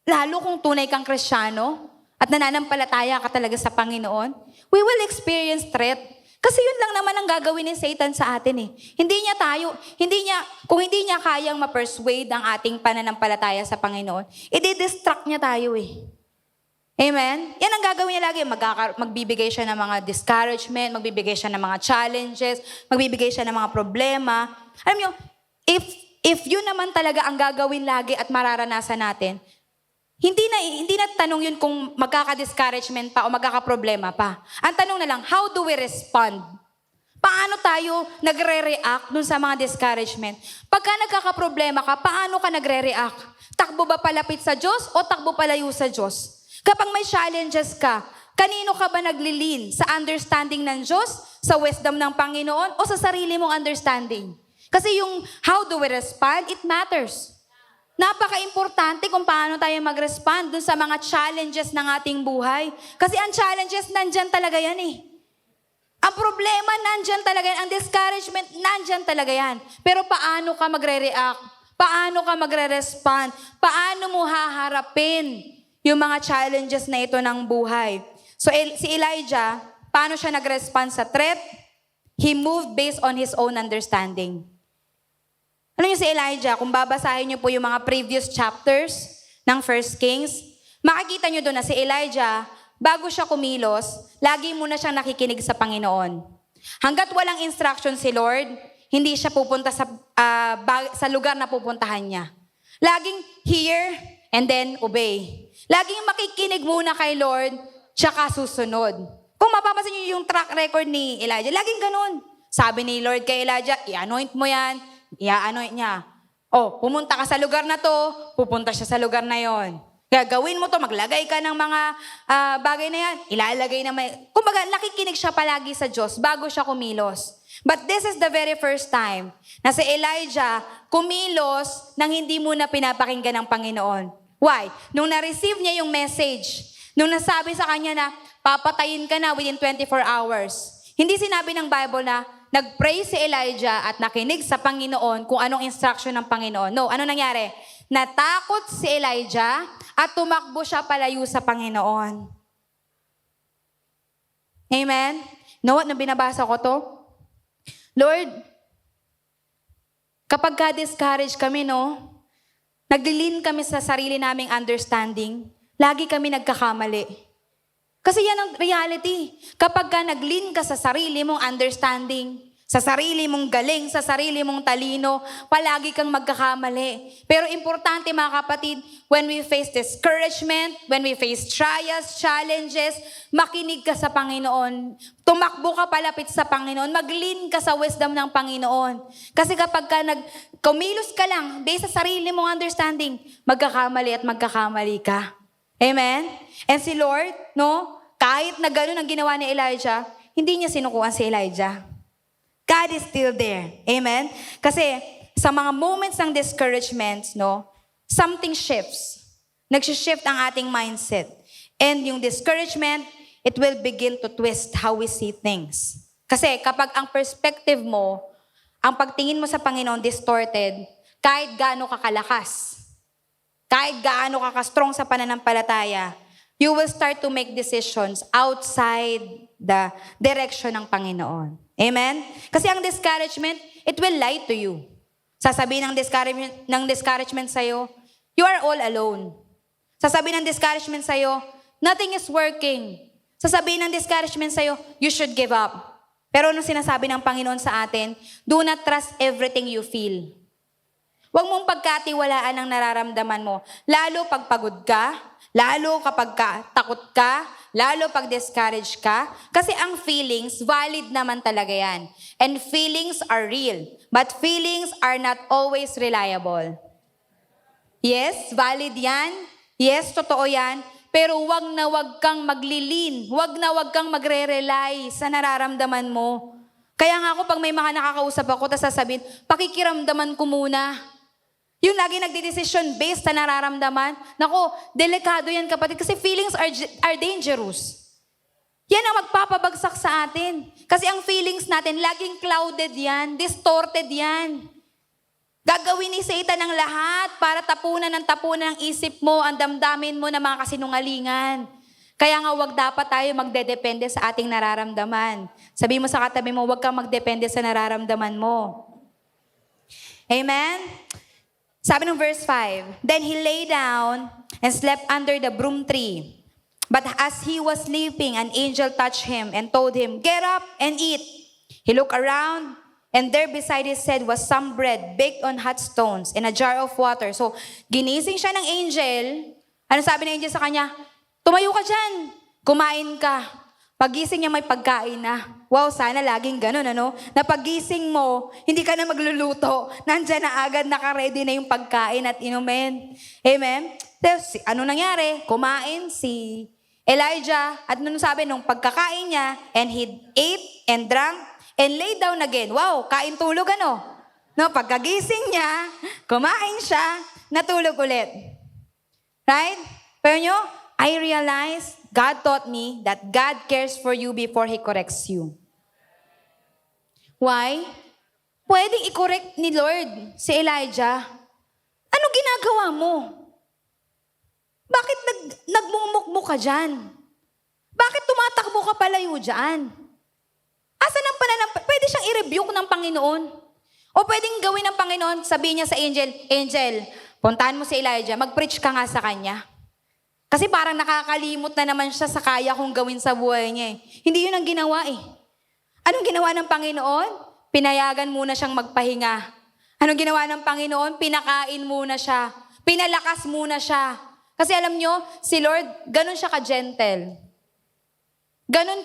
Lalo kung tunay kang Kristiyano at nananampalataya ka talaga sa Panginoon, we will experience threat. Kasi yun lang naman ang gagawin ni Satan sa atin eh. Kung hindi niya kayang ma-persuade ang ating pananampalataya sa Panginoon, i-distract niya tayo eh. Amen? Yan ang gagawin niya lagi. Magbibigay siya ng mga discouragement, magbibigay siya ng mga challenges, magbibigay siya ng mga problema. Alam niyo, if yun naman talaga ang gagawin lagi at mararanasan natin, hindi na tanong yun kung magkaka-discouragement pa o magkaka-problema pa. Ang tanong na lang, how do we respond? Paano tayo nagre-react dun sa mga discouragement? Pagka nagkaka-problema ka, paano ka nagre-react? Takbo ba palapit sa Diyos o takbo palayo sa Diyos? Kapag may challenges ka, kanino ka ba naglilin? Sa understanding ng Diyos? Sa wisdom ng Panginoon? O sa sarili mong understanding? Kasi yung how do we respond, it matters. Napaka-importante kung paano tayo mag-respond dun sa mga challenges ng ating buhay. Kasi ang challenges, nandyan talaga yan eh. Ang problema, nandyan talaga yan. Ang discouragement, nandyan talaga yan. Pero paano ka magre-react? Paano ka magre-respond? Paano mo haharapin yung mga challenges na ito ng buhay? So si Elijah, paano siya nag-respond sa threat? He moved based on his own understanding. Ano yung si Elijah? Kung babasahin niyo po yung mga previous chapters ng 1 Kings, makikita niyo doon na si Elijah, bago siya kumilos, lagi muna siyang nakikinig sa Panginoon. Hanggat walang instruction si Lord, hindi siya pupunta sa lugar na pupuntahan niya. Laging hear and then obey. Laging makikinig muna kay Lord, tsaka susunod. Kung mapapansin niyo yung track record ni Elijah, laging ganun. Sabi ni Lord kay Elijah, i-anoint mo yan, i-anoint niya. Pumunta ka sa lugar na to, pupunta siya sa lugar na yon. Gagawin mo to, maglagay ka ng mga bagay na yan, ilalagay na may... Kumbaga, nakikinig siya palagi sa Diyos bago siya kumilos. But this is the very first time na si Elijah kumilos nang hindi muna pinapakinggan ng Panginoon. Why? Nung na-receive niya yung message, nung nasabi sa kanya na papatayin ka na within 24 hours, hindi sinabi ng Bible na nag-pray si Elijah at nakinig sa Panginoon kung anong instruction ng Panginoon. No, ano nangyari? Natakot si Elijah at tumakbo siya palayo sa Panginoon. Amen? Know what? Nung binabasa ko to, Lord, kapag ka-discourage kami, naglilin kami sa sarili naming understanding, Lagi kami nagkakamali. Kasi yan ang reality. Kapag ka nag-lean ka sa sarili mong understanding, sa sarili mong galing, sa sarili mong talino, palagi kang magkakamali. Pero importante mga kapatid, when we face discouragement, when we face trials, challenges, makinig ka sa Panginoon. Tumakbo ka palapit sa Panginoon. Mag-lean ka sa wisdom ng Panginoon. Kasi kapag ka kumilos ka lang, based sa sarili mong understanding, magkakamali at magkakamali ka. Amen? And si Lord, kahit na gano'n ang ginawa ni Elijah, hindi niya sinukuan si Elijah. God is still there. Amen? Kasi sa mga moments ng discouragement, something shifts. Nag-shift ang ating mindset. And yung discouragement, it will begin to twist how we see things. Kasi kapag ang perspective mo, ang pagtingin mo sa Panginoon distorted, kahit gaano ka kalakas, kahit gaano ka ka-strong sa pananampalataya, you will start to make decisions outside the direction ng Panginoon. Amen? Kasi ang discouragement, it will lie to you. Sasabihin ng discouragement sa'yo, you are all alone. Sasabihin ng discouragement sa'yo, nothing is working. Sasabihin ng discouragement sa'yo, you should give up. Pero anong sinasabi ng Panginoon sa atin, do not trust everything you feel. Huwag mong pagkatiwalaan ang nararamdaman mo. Lalo pag pagod ka, lalo kapag takot ka, lalo pag discouraged ka. Kasi ang feelings, valid naman talaga yan. And feelings are real. But feelings are not always reliable. Yes, valid yan. Yes, totoo yan. Pero wag na wag kang maglilin. Wag na wag kang magre-rely sa nararamdaman mo. Kaya nga ako, pag may mga nakakausap ako, tapos sasabihin, pakikiramdaman ko muna. Yung lagi nagdidesisyon based sa nararamdaman, nako, delikado yan kapatid, kasi feelings are dangerous. Yan ang magpapabagsak sa atin. Kasi ang feelings natin, laging clouded yan, distorted yan. Gagawin ni Satan ang lahat para tapunan ng isip mo, ang damdamin mo ng mga kasinungalingan. Kaya nga wag dapat tayo magdedepende sa ating nararamdaman. Sabi mo sa katabi mo, wag kang magdepende sa nararamdaman mo. Amen? Sabi ng verse 5, then he lay down and slept under the broom tree. But as he was sleeping, an angel touched him and told him, get up and eat. He looked around, and there beside his head was some bread baked on hot stones and a jar of water. So, ginising siya ng angel. Ano sabi ng angel sa kanya? Tumayo ka dyan, kumain ka. Pagising niya may pagkain na. Wow, sana laging ganun, Na pagising mo, hindi ka na magluluto. Nandyan na agad, naka-ready na yung pagkain at inumin. Amen? Tapos, ano nangyari? Kumain si Elijah. At nung sabi, nung pagkakain niya, and he ate and drank and lay down again. Wow, kain tulog pagkagising niya, kumain siya, natulog ulit. Right? Pero nyo, I realized, God taught me that God cares for you before He corrects you. Why? Pwedeng i-correct ni Lord si Elijah. Anong ginagawa mo? Bakit nagmumukmuk ka dyan? Bakit tumatakbo ka palayo dyan? Asan ang pwede siyang i-rebuke ng Panginoon? O pwedeng gawin ng Panginoon, sabihin niya sa angel, Angel, puntahan mo si Elijah, mag-preach ka nga sa kanya. Kasi parang nakakalimot na naman siya sa kaya kong gawin sa buhay niya. Hindi yun ang ginawa Anong ginawa ng Panginoon? Pinayagan muna siyang magpahinga. Anong ginawa ng Panginoon? Pinakain muna siya. Pinalakas muna siya. Kasi alam nyo, si Lord, ganun siya ka-gentle. Ganun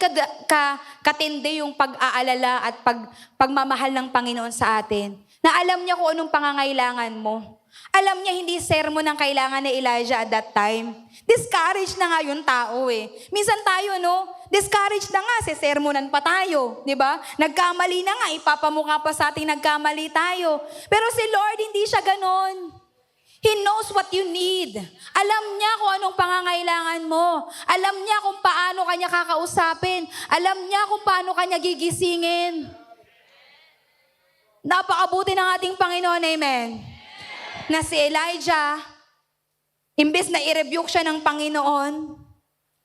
katindi yung pag-aalala at pagmamahal ng Panginoon sa atin. Na alam niya kung anong pangangailangan mo. Alam niya hindi sermon ang kailangan ni Elijah at that time. Discouraged na nga yung tao Minsan tayo, discouraged na nga, sermonan pa tayo. Di ba? Nagkamali na nga, ipapamukha pa sa ating nagkamali tayo. Pero si Lord, hindi siya ganon. He knows what you need. Alam niya kung anong pangangailangan mo. Alam niya kung paano kanya kakausapin. Alam niya kung paano kanya gigisingin. Napakabuti ng ating Panginoon, amen. Na si Elijah, imbes na i-rebuke siya ng Panginoon,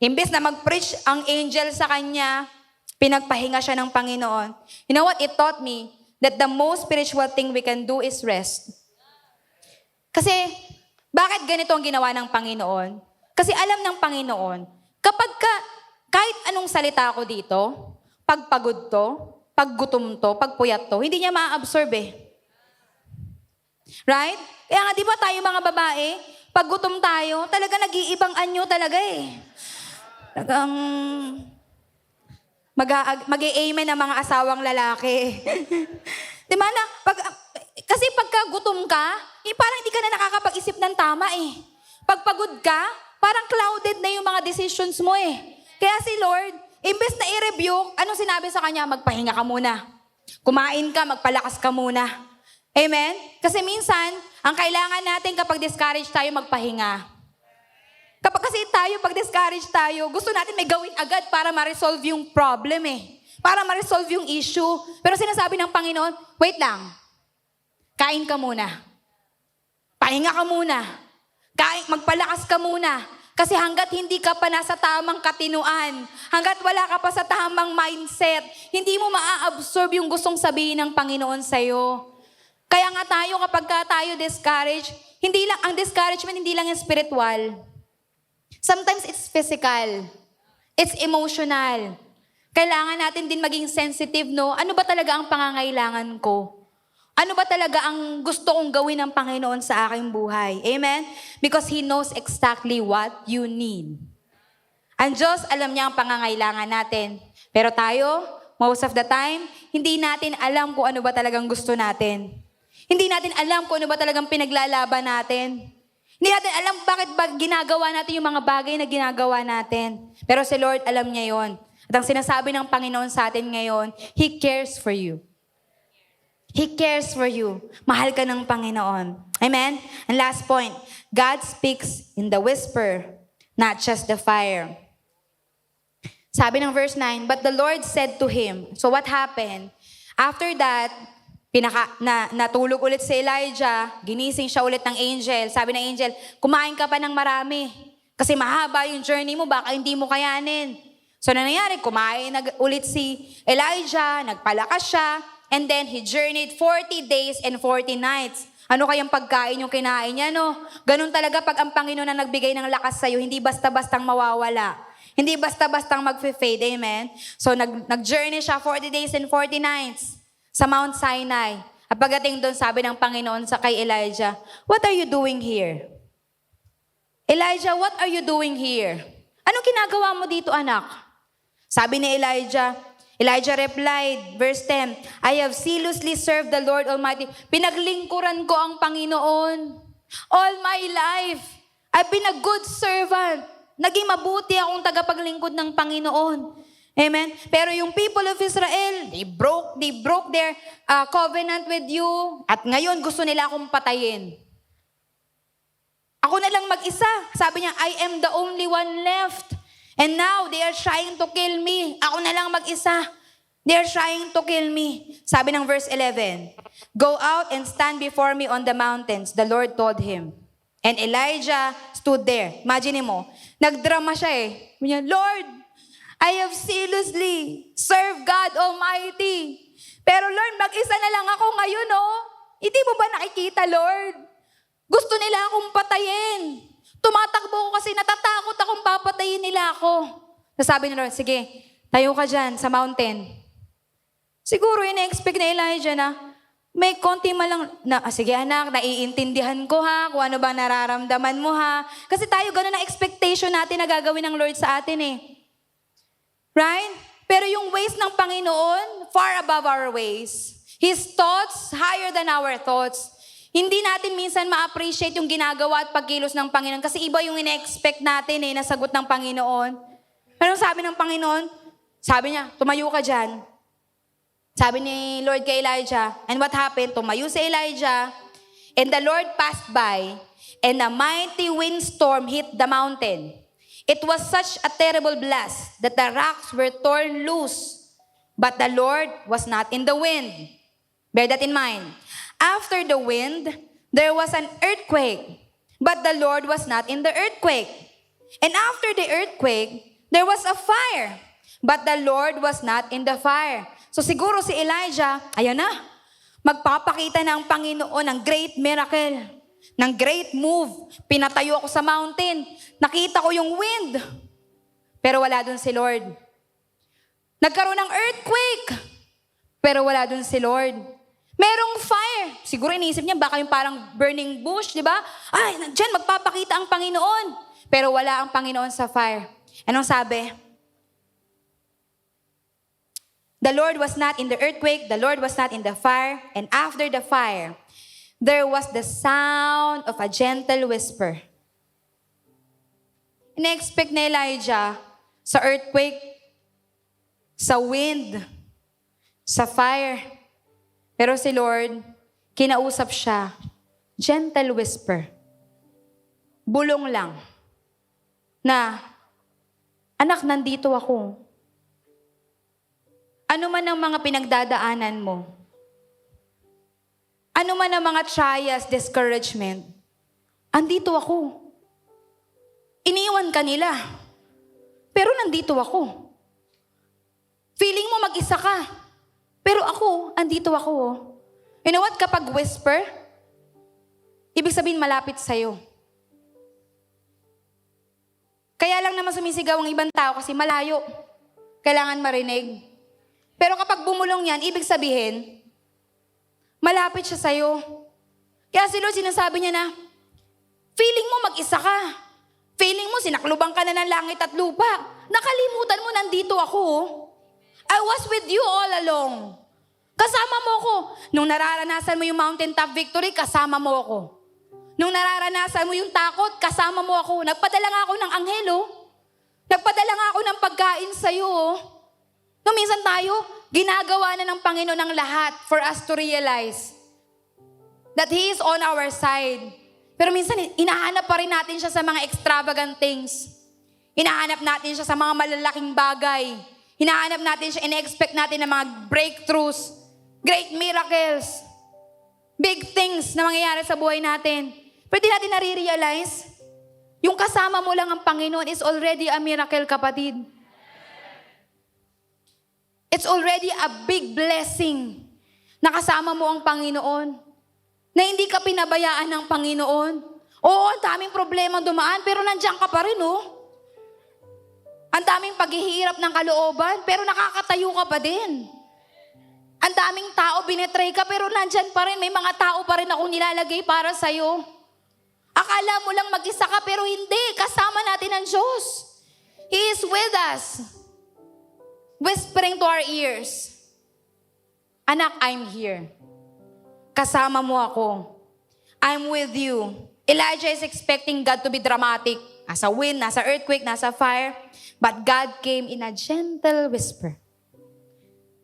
imbes na mag-preach ang angel sa kanya, pinagpahinga siya ng Panginoon. You know what? It taught me that the most spiritual thing we can do is rest. Kasi, bakit ganito ang ginawa ng Panginoon? Kasi alam ng Panginoon, kahit anong salita ko dito, pagpagod to, paggutom to, pagpuyat to, hindi niya ma-absorb eh. Right? Kaya nga, di ba tayo mga babae, pag gutom tayo, talaga nag-iibang anyo talaga eh. Talagang mag-i-amen ang mga asawang lalaki. Di ba na, kasi pagka gutom ka, parang hindi ka na nakakapag-isip ng tama eh. Pag pagod ka, parang clouded na yung mga decisions mo eh. Kaya si Lord, imbes na i-rebuke, anong sinabi sa kanya? Magpahinga ka muna. Kumain ka, magpalakas ka muna. Amen? Kasi minsan, ang kailangan natin kapag discouraged tayo, magpahinga. Pag discouraged tayo, gusto natin may gawin agad para ma-resolve yung problem eh. Para ma-resolve yung issue. Pero sinasabi ng Panginoon, wait lang. Kain ka muna. Pahinga ka muna. Magpalakas ka muna. Kasi hanggat hindi ka pa nasa tamang katinuan, hanggat wala ka pa sa tamang mindset, hindi mo maa-absorb yung gustong sabihin ng Panginoon sa'yo. Kaya nga tayo, kapag tayo discouraged, ang discouragement hindi lang yung spiritual. Sometimes it's physical. It's emotional. Kailangan natin din maging sensitive, no? Ano ba talaga ang pangangailangan ko? Ano ba talaga ang gusto kong gawin ng Panginoon sa aking buhay? Amen? Because He knows exactly what you need. Ang Diyos, alam niya ang pangangailangan natin. Pero tayo, most of the time, hindi natin alam kung ano ba talagang gusto natin. Hindi natin alam kung ano ba talagang pinaglalaban natin. Hindi natin alam bakit ba ginagawa natin yung mga bagay na ginagawa natin. Pero si Lord, alam niya yon. At ang sinasabi ng Panginoon sa atin ngayon, He cares for you. He cares for you. Mahal ka ng Panginoon. Amen? And last point, God speaks in the whisper, not just the fire. Sabi ng verse 9, but the Lord said to him, so what happened? After that, natulog ulit si Elijah, ginising siya ulit ng angel. Sabi ng angel, kumain ka pa ng marami. Kasi mahaba yung journey mo, baka hindi mo kayanin. So nangyari, kumain ulit si Elijah, nagpalakas siya, and then he journeyed 40 days and 40 nights. Ano kayang pagkain yung kinain niya, no? Ganun talaga pag ang Panginoon na nagbigay ng lakas sa'yo, hindi basta-bastang mawawala. Hindi basta-bastang mag-fade, amen? So nag-journey siya 40 days and 40 nights sa Mount Sinai. At pagdating doon, sabi ng Panginoon kay Elijah, what are you doing here? Elijah, what are you doing here? Anong ginagawa mo dito, anak? Sabi ni Elijah replied, verse 10, I have zealously served the Lord Almighty. Pinaglingkuran ko ang Panginoon. All my life, I've been a good servant. Naging mabuti akong tagapaglingkod ng Panginoon. Amen? Pero yung people of Israel, they broke their covenant with you. At ngayon, gusto nila akong patayin. Ako na lang mag-isa. Sabi niya, I am the only one left. And now, they are trying to kill me. Ako na lang mag-isa. They are trying to kill me. Sabi ng verse 11, go out and stand before me on the mountains, the Lord told him. And Elijah stood there. Imagine mo, nagdrama siya eh. Lord, I have zealously served God Almighty. Pero Lord, mag-isa na lang ako ngayon, oh. Hindi mo ba nakikita, Lord? Gusto nila akong patayin. Tumatakbo ko kasi natatakot akong papatayin nila ako. Sabi ni Lord, sige, tayo ka dyan sa mountain. Siguro ina-expect na Elijah na may konti malang, sige anak, naiintindihan ko ha, kung ano ba nararamdaman mo ha. Kasi tayo ganun ang expectation natin na gagawin ng Lord sa atin eh. Right? Pero yung ways ng Panginoon, far above our ways. His thoughts, higher than our thoughts. Hindi natin minsan ma-appreciate yung ginagawa at pagkilos ng Panginoon kasi iba yung ina-expect natin na sagot ng Panginoon. Pero sabi ng Panginoon, sabi niya, tumayo ka dyan. Sabi ni Lord kay Elijah, and what happened? Tumayo si Elijah, and the Lord passed by, and a mighty windstorm hit the mountain. It was such a terrible blast that the rocks were torn loose, but the Lord was not in the wind. Bear that in mind. After the wind, there was an earthquake, but the Lord was not in the earthquake. And after the earthquake, there was a fire, but the Lord was not in the fire. So siguro si Elijah, ayan na, magpapakita ng Panginoon ng great miracle. ng great move. Pinatayo ako sa mountain. Nakita ko yung wind. Pero wala dun si Lord. Nagkaroon ng earthquake. Pero wala dun si Lord. Merong fire. Siguro iniisip niya baka yung parang burning bush, di ba? Ay, dyan magpapakita ang Panginoon. Pero wala ang Panginoon sa fire. Anong sabi? The Lord was not in the earthquake, the Lord was not in the fire, and after the fire, there was the sound of a gentle whisper. Ina-expect ni Elijah sa earthquake, sa wind, sa fire. Pero si Lord, kinausap siya, gentle whisper. Bulong lang. Na, anak, nandito ako. Ano man ang mga pinagdadaanan mo, ano man ang mga trials, discouragement, andito ako. Iniwan ka nila, pero nandito ako. Feeling mo mag-isa ka, pero ako, andito ako. You know what? Kapag whisper, ibig sabihin malapit sa'yo. Kaya lang naman sumisigaw ang ibang tao kasi malayo. Kailangan marinig. Pero kapag bumulong yan, ibig sabihin, malapit siya sa'yo. Kaya si Lord sinasabi niya na, feeling mo mag-isa ka. Feeling mo sinaklubang ka na ng langit at lupa. Nakalimutan mo, nandito ako. I was with you all along. Kasama mo ako. Nung nararanasan mo yung mountaintop victory, kasama mo ako. Nung nararanasan mo yung takot, kasama mo ako. Nagpadala nga ako ng anghelo. Nagpadala nga ako ng pagkain sa'yo. No, minsan tayo, ginagawa na ng Panginoon ang lahat for us to realize that He is on our side. Pero minsan, inahanap pa rin natin siya sa mga extravagant things. Hinahanap natin siya sa mga malalaking bagay. Hinahanap natin siya, ina-expect natin ng mga breakthroughs, great miracles, big things na mangyayari sa buhay natin. Pero di natin nare-realize, yung kasama mo lang ang Panginoon is already a miracle, kapatid. It's already a big blessing na kasama mo ang Panginoon. Na hindi ka pinabayaan ng Panginoon. Oo, ang daming problema dumaan, pero nandiyan ka pa rin, oh. Ang daming paghihirap ng kalooban, pero nakakatayo ka pa din. Ang daming tao, binetray ka, pero nandyan pa rin. May mga tao pa rin akong nilalagay para sa'yo. Akala mo lang mag-isa ka, pero hindi. Kasama natin ang Diyos. He is with us. Whispering to our ears, anak, I'm here. Kasama mo ako. I'm with you. Elijah is expecting God to be dramatic. Nasa wind, nasa earthquake, nasa fire. But God came in a gentle whisper.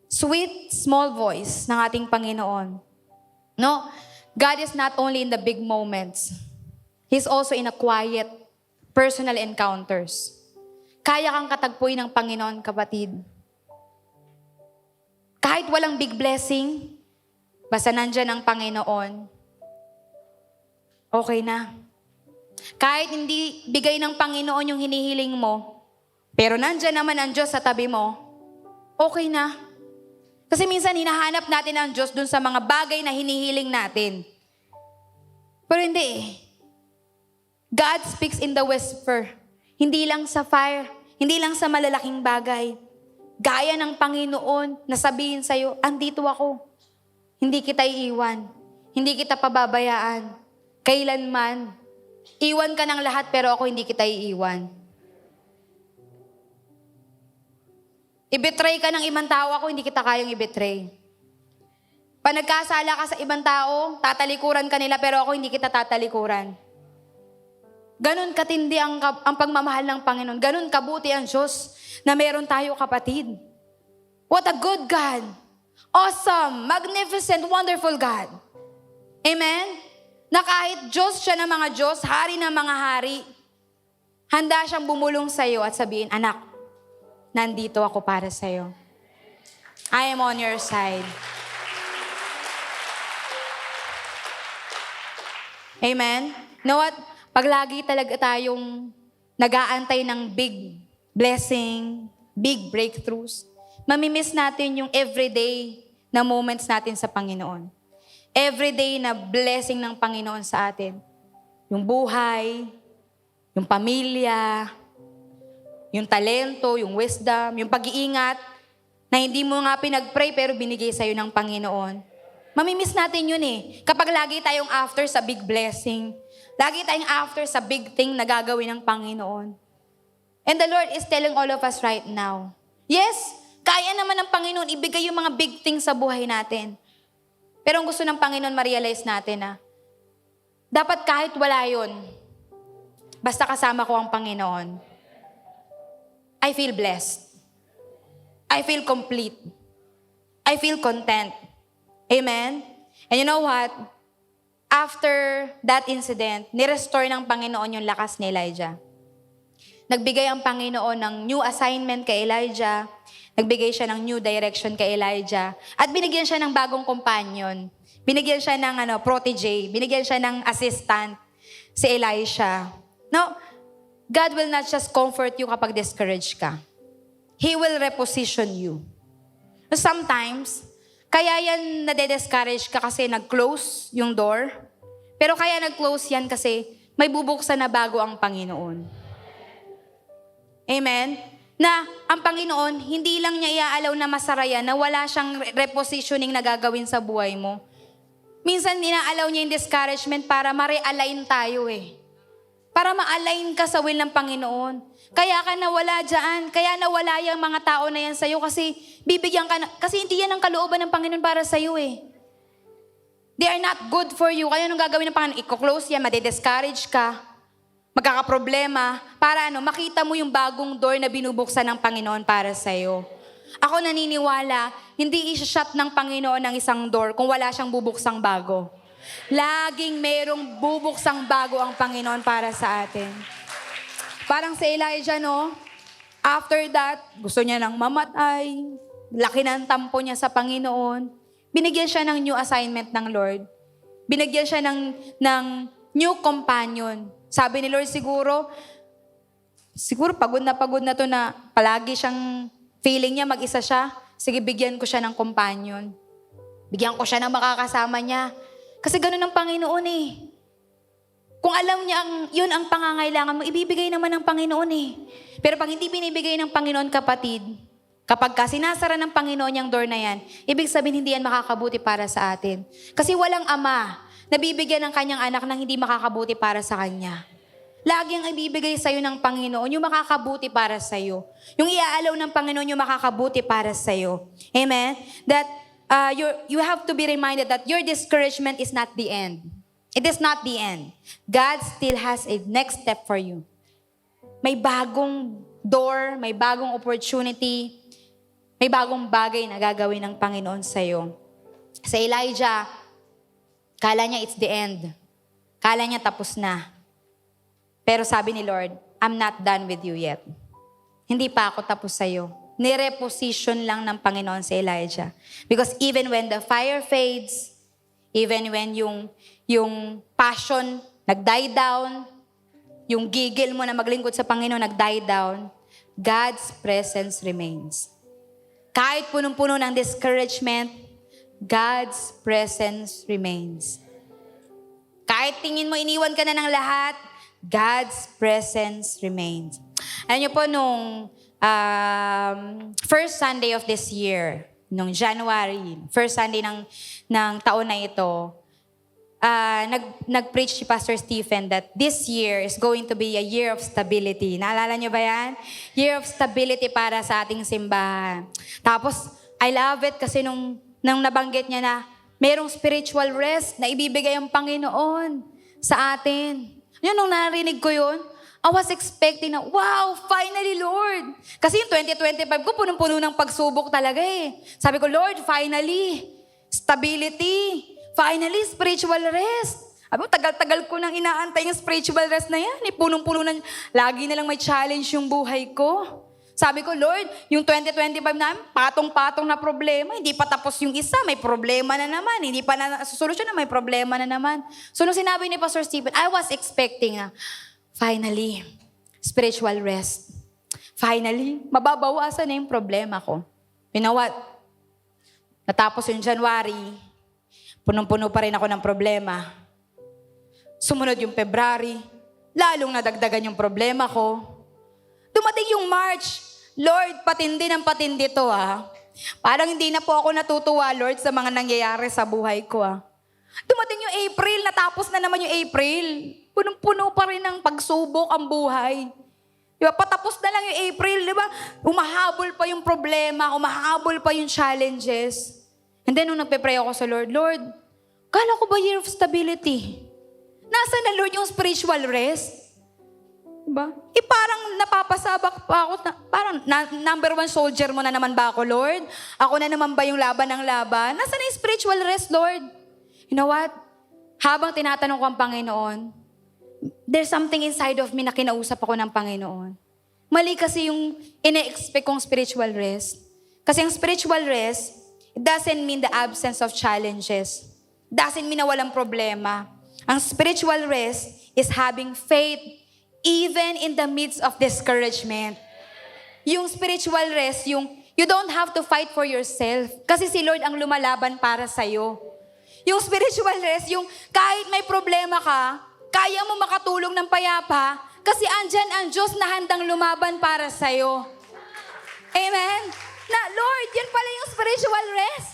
Sweet, small voice ng ating Panginoon. No, God is not only in the big moments. He's also in a quiet, personal encounters. Kaya kang katagpuin ng Panginoon, kapatid. Kahit walang big blessing, basta nandyan ang Panginoon, okay na. Kahit hindi bigay ng Panginoon yung hinihiling mo, pero nandyan naman ang Diyos sa tabi mo, okay na. Kasi minsan hinahanap natin ang Diyos dun sa mga bagay na hinihiling natin. Pero hindi. God speaks in the whisper. Hindi lang sa fire, hindi lang sa malalaking bagay. Gaya ng Panginoon na sabihin sa'yo, andito ako. Hindi kita iiwan. Hindi kita pababayaan. Kailanman. Iwan ka ng lahat pero ako hindi kita iiwan. Ibetray ka ng ibang tao, ako hindi kita kayang ibetray. Pag nagkasala ka sa ibang tao, tatalikuran ka nila pero ako hindi kita tatalikuran. Ganon katindi ang pagmamahal ng Panginoon. Ganon kabuti ang Diyos na meron tayo, kapatid. What a good God. Awesome, magnificent, wonderful God. Amen? Na kahit Diyos siya ng mga Diyos, hari ng mga hari, handa siyang bumulong sa iyo at sabihin, anak, nandito ako para sa iyo. I am on your side. Amen? You know what? Pag lagi talaga tayong nag-aantay ng big blessing, big breakthroughs, mamimiss natin yung everyday na moments natin sa Panginoon. Everyday na blessing ng Panginoon sa atin. yung buhay, yung pamilya, yung talento, yung wisdom, yung pag-iingat, na hindi mo nga pinag-pray pero binigay sa'yo ng Panginoon. Mamimiss natin yun eh. Kapag lagi tayong after sa big blessing, lagi tayong after sa big thing na gagawin ng Panginoon. And the Lord is telling all of us right now, yes, kaya naman ng Panginoon ibigay yung mga big things sa buhay natin. Pero ang gusto ng Panginoon ma-realize natin na, dapat kahit wala yun, basta kasama ko ang Panginoon, I feel blessed. I feel complete. I feel content. Amen? And you know what? After that incident, nirestore ng Panginoon yung lakas ni Elijah. Nagbigay ang Panginoon ng new assignment kay Elijah. Nagbigay siya ng new direction kay Elijah. At binigyan siya ng bagong companion. Binigyan siya ng protege. Binigyan siya ng assistant, si Elisha. No, God will not just comfort you kapag discouraged ka. He will reposition you. Sometimes, kaya yan nade-discourage ka kasi nag-close yung door. Pero kaya nag-close yan kasi may bubuksan na bago ang Panginoon. Amen? Na ang Panginoon, hindi lang niya iaalaw na masara yan, na wala siyang repositioning na gagawin sa buhay mo. Minsan, inaalaw niya yung discouragement para ma-realign tayo eh. Para ma-align ka sa will ng Panginoon. Kaya ka nawala dyan. Kaya nawala yung mga tao na yan sa'yo kasi bibigyan ka na, kasi hindi yan ang kalooban ng Panginoon para sa'yo eh. They are not good for you. Kaya anong gagawin ng Panginoon? I-close yan, madi-discourage ka, magkakaproblema, para makita mo yung bagong door na binubuksan ng Panginoon para sa'yo. Ako naniniwala, hindi i-shut ng Panginoon ng isang door kung wala siyang bubuksang bago. Laging merong bubuksang bago ang Panginoon para sa atin. Parang si Elijah, no? After that, gusto niya nang mamatay. Laki ng tampo niya sa Panginoon. Binigyan siya ng new assignment ng Lord. Binigyan siya ng new companion. Sabi ni Lord siguro pagod na to na palagi siyang feeling niya mag-isa siya. Sige, bigyan ko siya ng companion. Bigyan ko siya ng makakasama niya. Kasi ganun ang Panginoon eh. Kung alam niya yun ang pangangailangan mo, ibibigay naman ng Panginoon eh. Pero pag hindi binibigay ng Panginoon, kapatid, kapag sinasara ng Panginoon yung door na yan, ibig sabihin hindi yan makakabuti para sa atin. Kasi walang ama na bibigyan ng kanyang anak ng hindi makakabuti para sa kanya. Lagi ang ibibigay sa'yo ng Panginoon, yung makakabuti para sa'yo. Yung iaalaw ng Panginoon, yung makakabuti para sa'yo. Amen? That you have to be reminded that your discouragement is not the end. It is not the end. God still has a next step for you. May bagong door, may bagong opportunity, may bagong bagay na gagawin ng Panginoon sa'yo. Sa Elijah, kala niya it's the end. Kala niya tapos na. Pero sabi ni Lord, I'm not done with you yet. Hindi pa ako tapos sa'yo. Nireposition lang ng Panginoon si Elijah. Because even when the fire fades, even when yung passion nag-die down, yung gigil mo na maglingkod sa Panginoon nag-die down, God's presence remains. Kahit punong-puno ng discouragement, God's presence remains. Kahit tingin mo iniwan ka na ng lahat, God's presence remains. Alam niyo po, nung first Sunday of this year, nung January, first Sunday ng taon na ito, nag-preach si Pastor Stephen that this year is going to be a year of stability. Naalala niyo ba yan? Year of stability para sa ating simbahan. Tapos, I love it kasi nung nabanggit niya na mayroong spiritual rest na ibibigay ang Panginoon sa atin. Yun, nung narinig ko yun, I was expecting na, wow, finally, Lord. Kasi yung 2025 ko, punong-puno ng pagsubok talaga eh. Sabi ko, Lord, finally, stability. Finally, spiritual rest. Sabi ko, tagal-tagal ko nang inaantay yung spiritual rest na yan. Punong-puno na, lagi na lang may challenge yung buhay ko. Sabi ko, Lord, yung 2025 namin, patong-patong na problema. Hindi pa tapos yung isa, may problema na naman. Hindi pa na susolusyon na may problema na naman. So, nung sinabi ni Pastor Stephen, I was expecting na, finally, spiritual rest. Finally, mababawasan na yung problema ko. You know what? Natapos yung January, punong-puno pa rin ako ng problema. Sumunod yung February, lalong nadagdagan yung problema ko. Dumating yung March, Lord, patindi ng patindi to Parang hindi na po ako natutuwa, Lord, sa mga nangyayari sa buhay ko Dumating yung April, natapos na naman yung April. Punong-puno pa rin ng pagsubok ang buhay. Diba? Patapos na lang yung April, diba? Umahabol pa yung problema, umahabol pa yung challenges. And then nung nagpe-pray ako sa Lord, Lord, kala ko ba year of stability? Nasaan na, Lord, yung spiritual rest? Diba? Parang napapasabak pa ako, parang number 1 soldier mo na naman ba ako, Lord? Ako na naman ba yung laban ng laban? Nasaan na yung spiritual rest, Lord? You know what? Habang tinatanong ko ang Panginoon, there's something inside of me na kinausap ako ng Panginoon. Mali kasi yung ine-expect kong spiritual rest. Kasi ang spiritual rest, it doesn't mean the absence of challenges. It doesn't mean na walang problema. Ang spiritual rest is having faith even in the midst of discouragement. Yung spiritual rest, yung you don't have to fight for yourself. Kasi si Lord ang lumalaban para sa'yo. Yung spiritual rest, yung kahit may problema ka, kaya mo makatulong ng payapa kasi andyan ang Diyos na handang lumaban para sa'yo. Amen? Na, Lord, yan pala yung spiritual rest.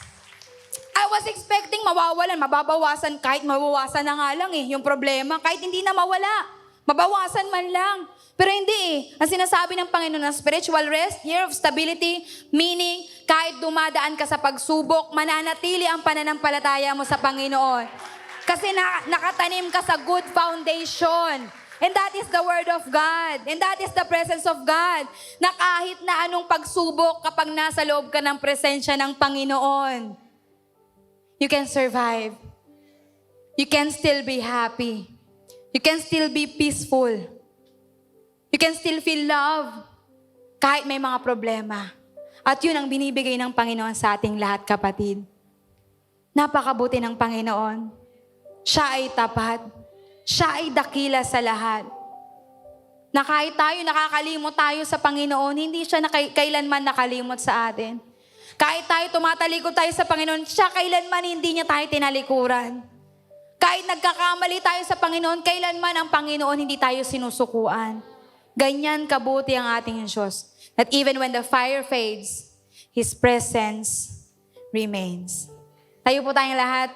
I was expecting mawawalan, mababawasan, kahit mabawasan na nga lang yung problema, kahit hindi na mawala. Mabawasan man lang. Pero hindi Ang sinasabi ng Panginoon na spiritual rest, year of stability, meaning kahit dumadaan ka sa pagsubok, mananatili ang pananampalataya mo sa Panginoon. Kasi nakatanim ka sa good foundation. And that is the Word of God. And that is the presence of God. Na kahit na anong pagsubok kapag nasa loob ka ng presensya ng Panginoon, you can survive. You can still be happy. You can still be peaceful. You can still feel love kahit may mga problema. At yun ang binibigay ng Panginoon sa ating lahat, kapatid. Napakabuti ng Panginoon. Siya ay tapat. Siya ay dakila sa lahat. Na kahit tayo nakakalimot tayo sa Panginoon, hindi siya kailanman nakalimot sa atin. Kahit tayo tumatalikod tayo sa Panginoon, siya kailanman hindi niya tayo tinalikuran. Kahit nagkakamali tayo sa Panginoon, kailanman ang Panginoon hindi tayo sinusukuan. Ganyan kabuti ang ating Diyos. That even when the fire fades, His presence remains. Tayo po tayong lahat.